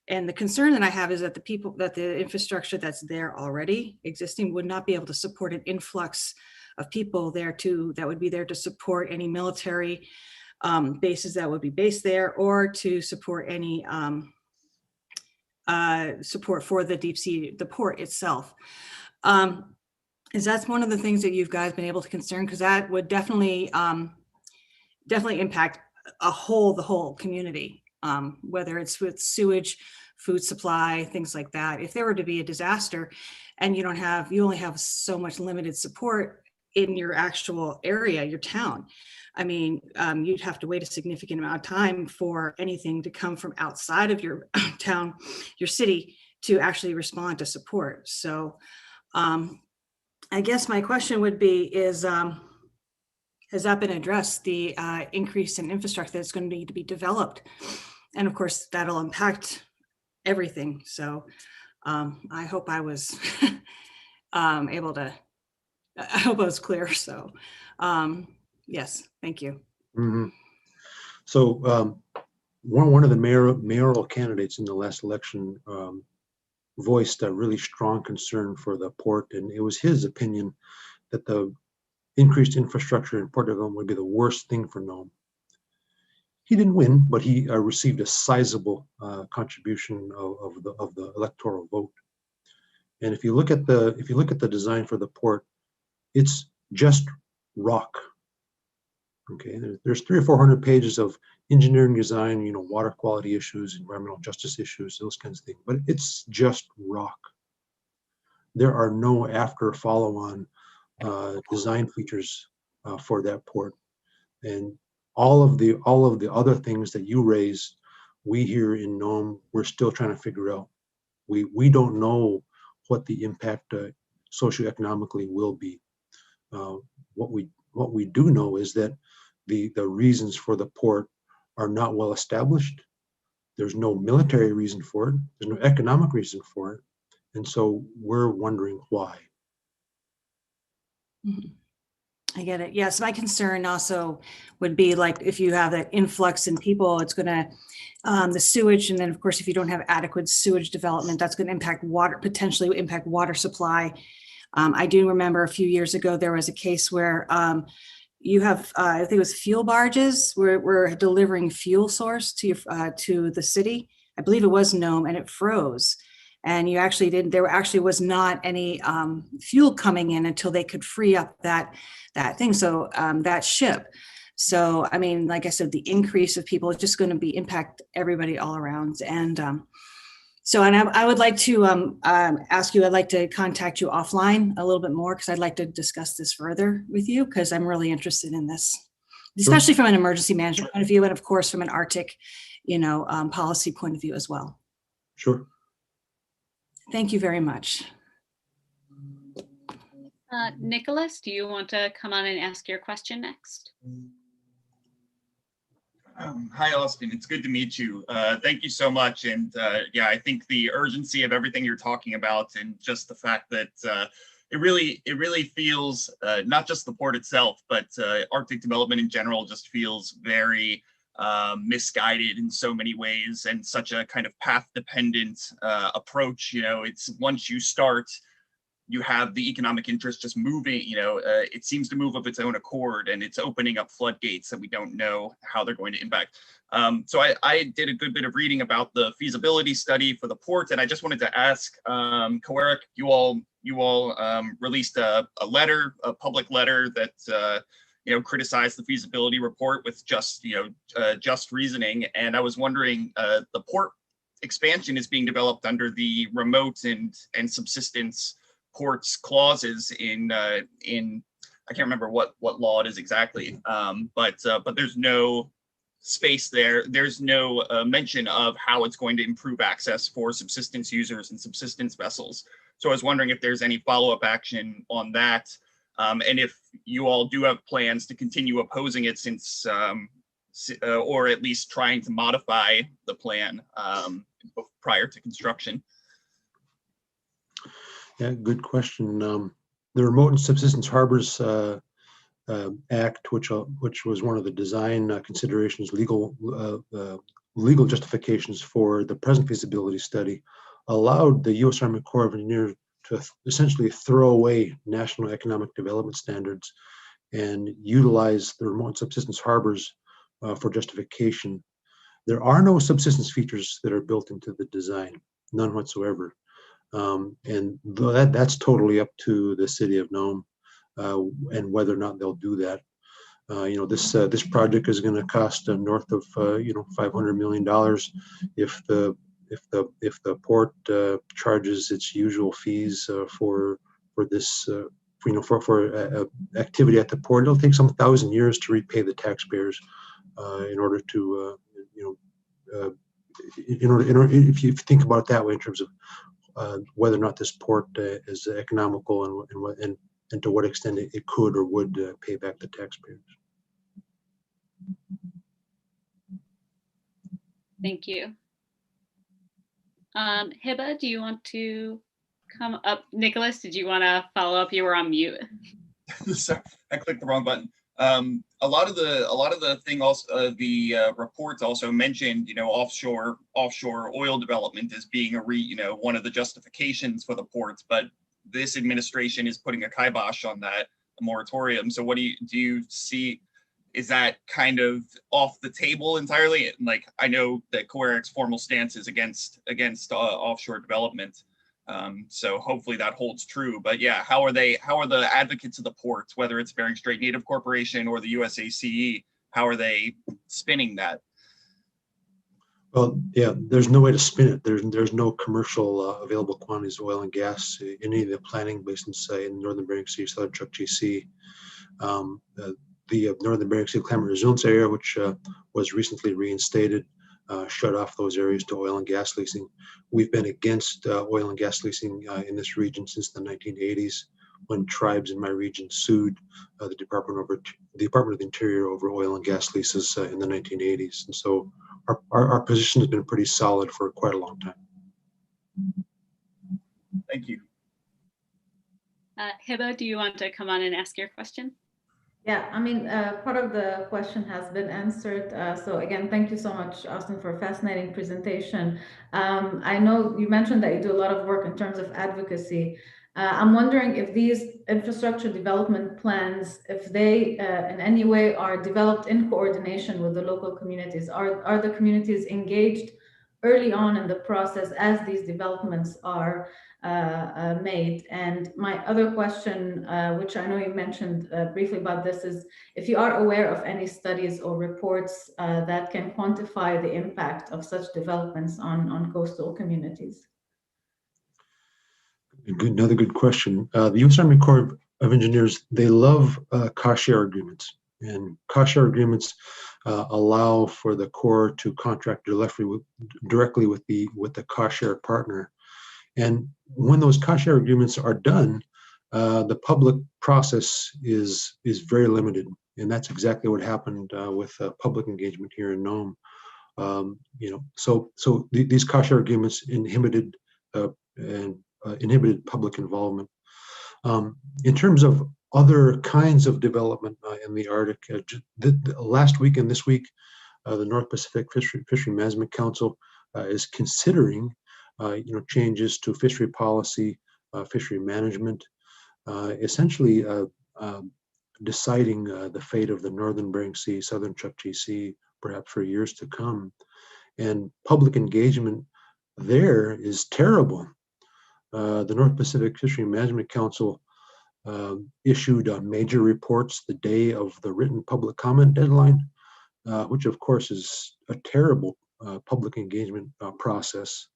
And the concern that I have is that the infrastructure that's there already existing would not be able to support an influx of people there that would be there to support any military bases that would be based there, or to support any support for the deep sea, the port itself. Is that's one of the things that you guys been able to concern? Because that would definitely impact the whole community, whether it's with sewage, food supply, things like that. If there were to be a disaster and you only have so much limited support in your actual area, your town, I mean, you'd have to wait a significant amount of time for anything to come from outside of your town, your city, to actually respond to support. So I guess my question would be has that been addressed, the increase in infrastructure that's going to need to be developed? And of course, that'll impact everything. So I hope I was I hope I was clear. So yes, thank you. Mm-hmm. So one of the mayoral candidates in the last election voiced a really strong concern for the port, and it was his opinion that the increased infrastructure in Port Delagoa would be the worst thing for Nome. He didn't win, but he received a sizable contribution of the electoral vote. And if you look at the design for the port, it's just rock. Okay, there's 300 or 400 pages of engineering design, you know, water quality issues, environmental justice issues, those kinds of things, but it's just rock. There are no after follow-on design features for that port. And all of the other things that you raised, we here in Nome, we're still trying to figure out. We don't know what the impact socioeconomically will be. What we do know is that the reasons for the port are not well established. There's no military reason for it. There's no economic reason for it. And so we're wondering why. Mm-hmm. I get it. Yes, my concern also would be like if you have that influx in people, it's going to the sewage, and then of course if you don't have adequate sewage development, that's going to impact water, potentially impact water supply. I do remember a few years ago there was a case where you have I think it was fuel barges were delivering fuel source to the city. I believe it was Nome, and it froze. And you actually there actually was not any fuel coming in until they could free up that thing. So that ship. So, I mean, like I said, the increase of people is just going to be impact everybody all around. And I would like to ask you, I'd like to contact you offline a little bit more because I'd like to discuss this further with you because I'm really interested in this, especially from an emergency management point of view and of course from an Arctic, policy point of view as well. Sure. Thank you very much. Nicholas, do you want to come on and ask your question next? Hi, Austin. It's good to meet you. Thank you so much. And yeah, I think the urgency of everything you're talking about and just the fact that it really feels not just the port itself, but Arctic development in general just feels very misguided in so many ways and such a kind of path dependent approach. It's once you start, you have the economic interest just moving, it seems to move of its own accord and it's opening up floodgates that we don't know how they're going to impact. So I did a good bit of reading about the feasibility study for the port, and I just wanted to ask, Coeric, you all released a public letter that criticized the feasibility report with just reasoning, and I was wondering, the port expansion is being developed under the remote and subsistence ports clauses in I can't remember what law it is exactly, but there's no space there. There's no mention of how it's going to improve access for subsistence users and subsistence vessels. So I was wondering if there's any follow-up action on that, and if you all do have plans to continue opposing it since, or at least trying to modify the plan prior to construction. Yeah, good question. The Remote and Subsistence Harbors Act, which was one of the design considerations, legal justifications for the present feasibility study, allowed the U.S. Army Corps of Engineers to essentially throw away national economic development standards and utilize the remote and subsistence harbors for justification. There are no subsistence features that are built into the design, none whatsoever. And that's totally up to the city of Nome and whether or not they'll do that. This project is going to cost north of $500 million if the port charges its usual fees for this for activity at the port. It'll take some 1,000 years to repay the taxpayers in order to if you think about it that way in terms of whether or not this port is economical and to what extent it could or would pay back the taxpayers. Thank you. Hiba, do you want to come up? Nicholas, did you want to follow up? You were on mute. Sorry, I clicked the wrong button. A lot of the thing also, the reports also mentioned, offshore oil development as being one of the justifications for the ports, but this administration is putting a kibosh on that, a moratorium. So what do you see? Is that kind of off the table entirely? Like, I know that Coeric's formal stance is against offshore development. So hopefully that holds true. But yeah, how are the advocates of the ports, whether it's Bering Strait Native Corporation or the USACE, how are they spinning that? Well, yeah, there's no way to spin it. There's no commercial available quantities of oil and gas in any of the planning basins in northern Bering Sea, southern Chukchi Sea. The northern Bering Sea Climate Resilience Area, which was recently reinstated, shut off those areas to oil and gas leasing. We've been against oil and gas leasing in this region since the 1980s, when tribes in my region sued the Department of the Interior over oil and gas leases in the 1980s. And so our position has been pretty solid for quite a long time. Thank you. Hiba, do you want to come on and ask your question? Yeah, I mean, part of the question has been answered. So again, thank you so much, Austin, for a fascinating presentation. I know you mentioned that you do a lot of work in terms of advocacy. I'm wondering if these infrastructure development plans, if they in any way are developed in coordination with the local communities. Are the communities engaged early on in the process as these developments are made. And my other question, which I know you mentioned briefly about this, is if you are aware of any studies or reports that can quantify the impact of such developments on coastal communities. Another good question. The U.S. Army Corps of Engineers, they love cost share agreements, and cost share agreements allow for the Corps to contract directly with the cost share partner. And when those cost share agreements are done, the public process is very limited, and that's exactly what happened with public engagement here in Nome. So these cost share agreements inhibited public involvement. In terms of other kinds of development in the Arctic, last week and this week, the North Pacific Fishery Management Council is considering changes to fishery policy, fishery management, essentially deciding the fate of the Northern Bering Sea, Southern Chukchi Sea, perhaps for years to come. And public engagement there is terrible. The North Pacific Fishery Management Council issued major reports the day of the written public comment deadline, which of course is a terrible public engagement process.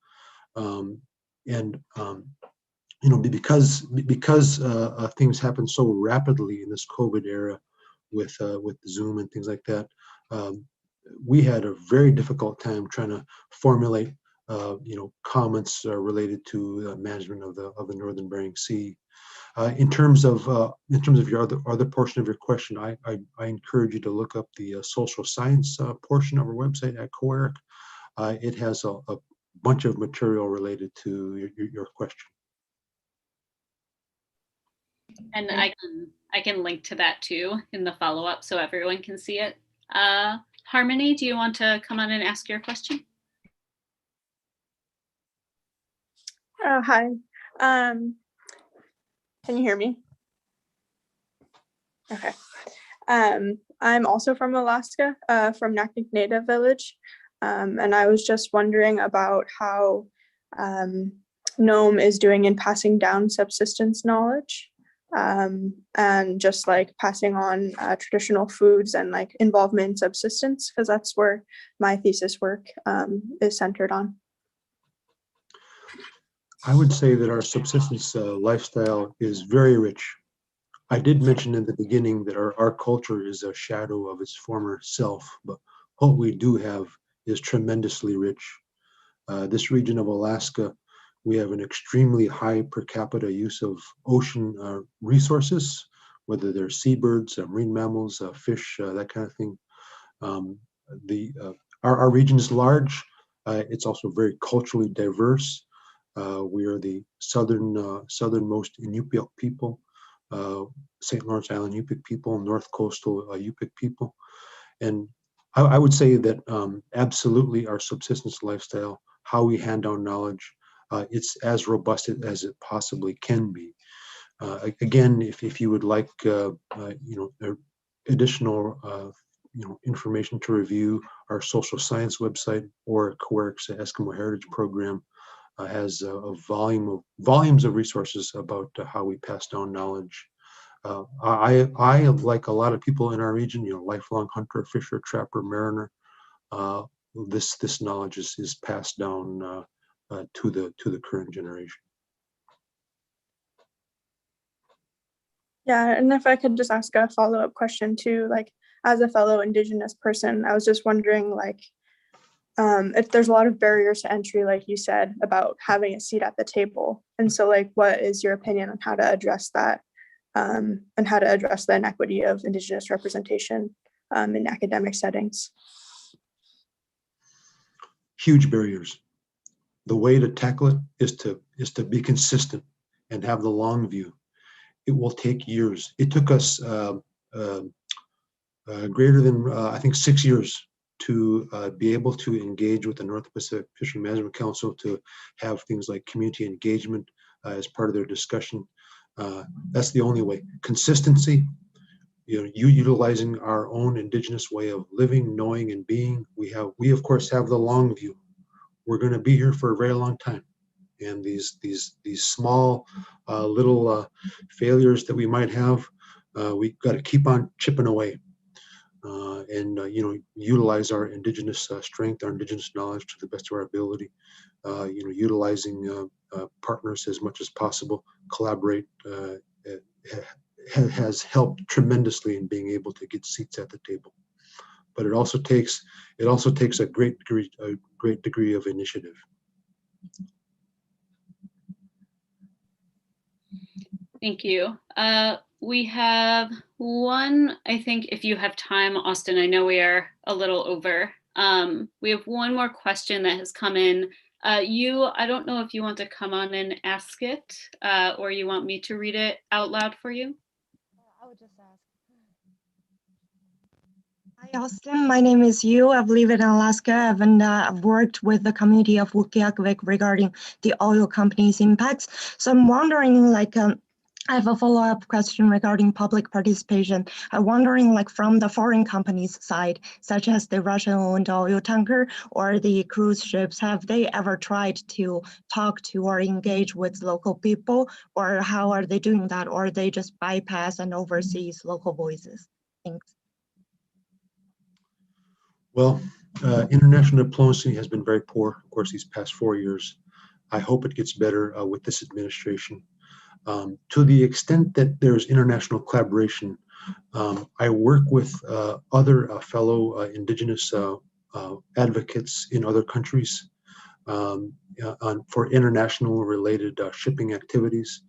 Because things happen so rapidly in this COVID era with Zoom and things like that, we had a very difficult time trying to formulate comments related to management of the Northern Bering Sea. In terms of your other portion of your question, I encourage you to look up the social science portion of our website at COERC. It has a bunch of material related to your question. And I can link to that too in the follow-up so everyone can see it. Harmony, do you want to come on and ask your question? Hi. Can you hear me? Okay. I'm also from Alaska, from Naknek Native Village. And I was just wondering about how Nome is doing in passing down subsistence knowledge, and just like passing on traditional foods and like involvement in subsistence, because that's where my thesis work is centered on. I would say that our subsistence lifestyle is very rich. I did mention in the beginning that our culture is a shadow of its former self, but what we do have is tremendously rich. This region of Alaska, we have an extremely high per capita use of ocean resources, whether they're seabirds, marine mammals, fish, that kind of thing. Our region is large. It's also very culturally diverse. We are the southernmost Inupiaq people, St. Lawrence Island Yupik people, North Coastal Yupik people. And I would say that absolutely our subsistence lifestyle, how we hand down knowledge, it's as robust as it possibly can be. Again, if you would like additional information to review, our social science website or COERC's Eskimo Heritage Program has volumes of resources about how we pass down knowledge. I, like a lot of people in our region, lifelong hunter, fisher, trapper, mariner, this knowledge is passed down to the current generation. Yeah, and if I could just ask a follow-up question too, like as a fellow Indigenous person, I was just wondering, like, if there's a lot of barriers to entry, like you said, about having a seat at the table. And so like, what is your opinion on how to address that, and how to address the inequity of Indigenous representation in academic settings? Huge barriers. The way to tackle it is to be consistent and have the long view. It will take years. It took us greater than, I think, 6 years to be able to engage with the North Pacific Fishery Management Council, to have things like community engagement as part of their discussion. That's the only way. Consistency, utilizing our own Indigenous way of living, knowing, and being. We of course have the long view. we're going to be here for a very long time. And these small little failures that we might have, we've got to keep on chipping away, and utilize our indigenous strength, our indigenous knowledge to the best of our ability. Utilizing partners as much as possible, collaborate, has helped tremendously in being able to get seats at the table. But it also takes a great degree of initiative. Thank you. We have one, I think if you have time, Austin, I know we are a little over. We have one more question that has come in. I don't know if you want to come on and ask it, or you want me to read it out loud for you. I would just ask. Hi, Austin. My name is Yu. I live in Alaska. I've worked with the community of Wukiakvik regarding the oil companies' impacts. So I'm wondering, I have a follow-up question regarding public participation. I'm wondering, from the foreign companies' side, such as the Russian-owned oil tanker or the cruise ships, have they ever tried to talk to or engage with local people, or how are they doing that, or they just bypass and oversees local voices? Thanks. Well, international diplomacy has been very poor, of course, these past 4 years. I hope it gets better with this administration. To the extent that there's international collaboration, I work with other fellow indigenous advocates in other countries for international related shipping activities.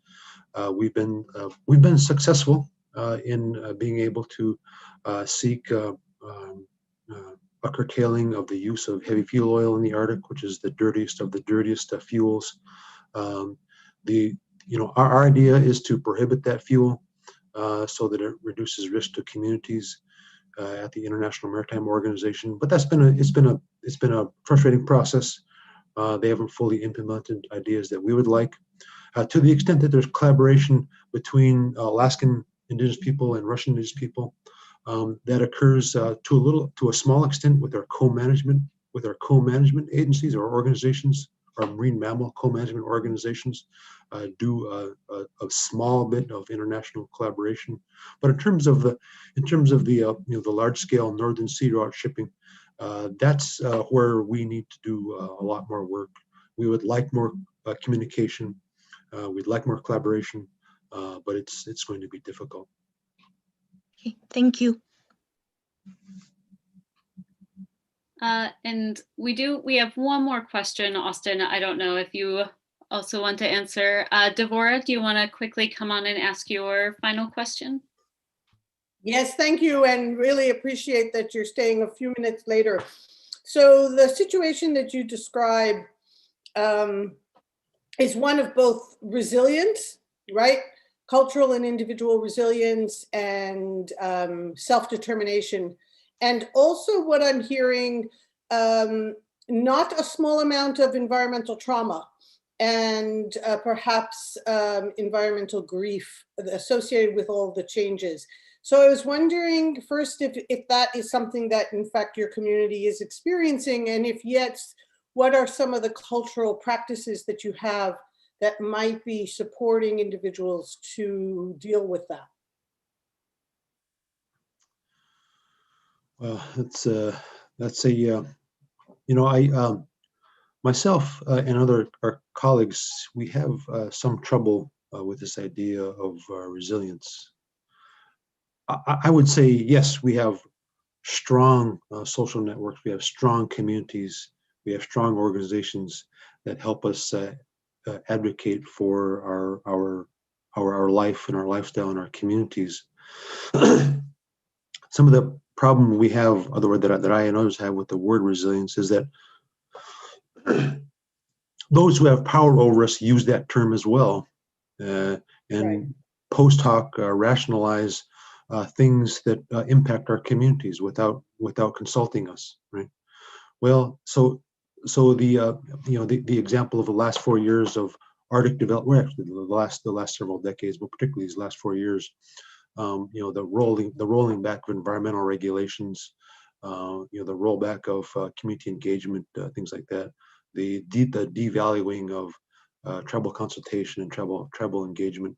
We've been successful in being able to seek a curtailing of the use of heavy fuel oil in the Arctic, which is the dirtiest of the dirtiest fuels. Our idea is to prohibit that fuel so that it reduces risk to communities at the International Maritime Organization. But it's been a frustrating process. They haven't fully implemented ideas that we would like. To the extent that there's collaboration between Alaskan Indigenous people and Russian Indigenous people, that occurs to a small extent with our co-management agencies or organizations. Our marine mammal co-management organizations do a small bit of international collaboration, but in terms of the large-scale Northern Sea route shipping, that's where we need to do a lot more work. We would like more communication. We'd like more collaboration, but it's going to be difficult. Okay, thank you. And we have one more question, Austin. I don't know if you also want to answer. Devora, do you want to quickly come on and ask your final question? Yes, thank you, and really appreciate that you're staying a few minutes later. So the situation that you describe is one of both resilience, right? Cultural and individual resilience and self-determination. And also what I'm hearing, not a small amount of environmental trauma and perhaps environmental grief associated with all the changes. So I was wondering first if that is something that in fact your community is experiencing, and if yes, what are some of the cultural practices that you have that might be supporting individuals to deal with that? Well, myself and our colleagues, we have some trouble with this idea of resilience. I would say, yes, we have strong social networks, we have strong communities, we have strong organizations that help us advocate for our life and our lifestyle and our communities. Some of the problem we have, that I and others have with the word resilience, is that those who have power over us use that term as well, and right. Post hoc rationalize things that impact our communities without consulting us, right? Well, so the example of the last 4 years of Arctic development, well, actually the last several decades, but particularly these last 4 years. The rolling back of environmental regulations, the rollback of community engagement, things like that. the devaluing of tribal consultation and tribal engagement.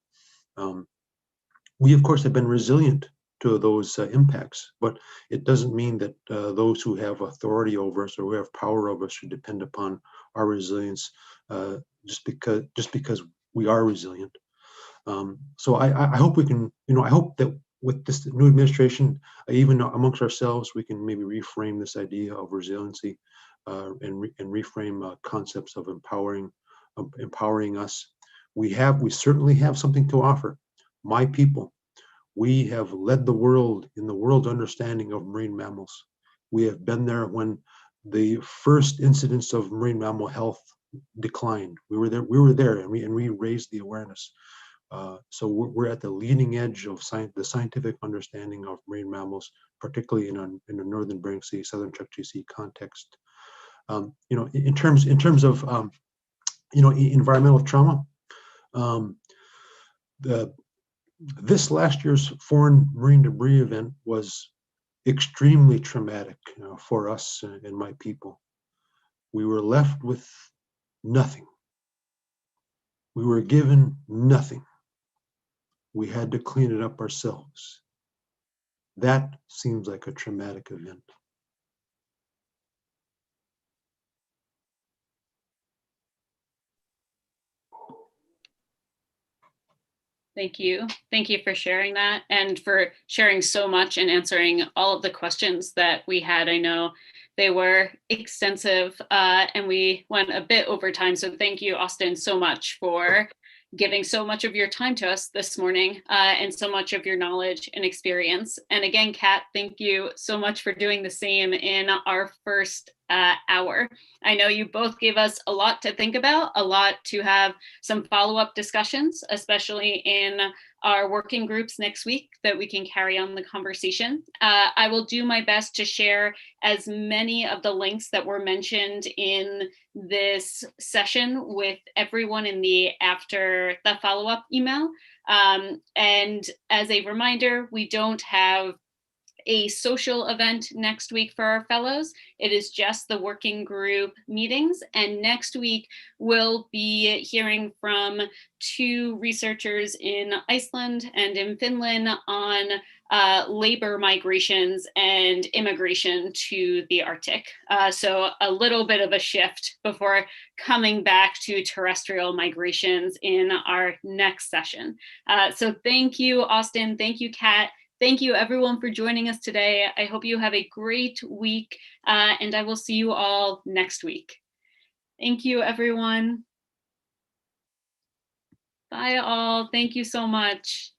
We, of course, have been resilient to those impacts, but it doesn't mean that those who have authority over us or who have power over us should depend upon our resilience just because we are resilient. So I hope we can, I hope that with this new administration, even amongst ourselves, we can maybe reframe this idea of resiliency and reframe concepts of empowering us. We certainly have something to offer. My people, we have led the world in the world's understanding of marine mammals. We have been there when the first incidents of marine mammal health declined. We were there, and we raised the awareness. So we're at the leading edge of the scientific understanding of marine mammals, particularly in the northern Bering Sea, southern Chukchi Sea context. In terms of environmental trauma, this last year's foreign marine debris event was extremely traumatic for us and my people. We were left with nothing. We were given nothing. We had to clean it up ourselves. That seems like a traumatic event. Thank you. Thank you for sharing that and for sharing so much and answering all of the questions that we had. I know they were extensive and we went a bit over time. So thank you, Austin, so much for giving so much of your time to us this morning and so much of your knowledge and experience. And again, Kat, thank you so much for doing the same in our first hour. I know you both gave us a lot to think about, a lot to have some follow-up discussions, especially in our working groups next week that we can carry on the conversation. I will do my best to share as many of the links that were mentioned in this session with everyone in the after the follow-up email. And as a reminder, we don't have a social event next week for our fellows. It is just the working group meetings. And next week, we'll be hearing from two researchers in Iceland and in Finland on labor migrations and immigration to the Arctic. So a little bit of a shift before coming back to terrestrial migrations in our next session. So thank you, Austin. Thank you, Kat. Thank you everyone for joining us today. I hope you have a great week and I will see you all next week. Thank you everyone. Bye all, thank you so much.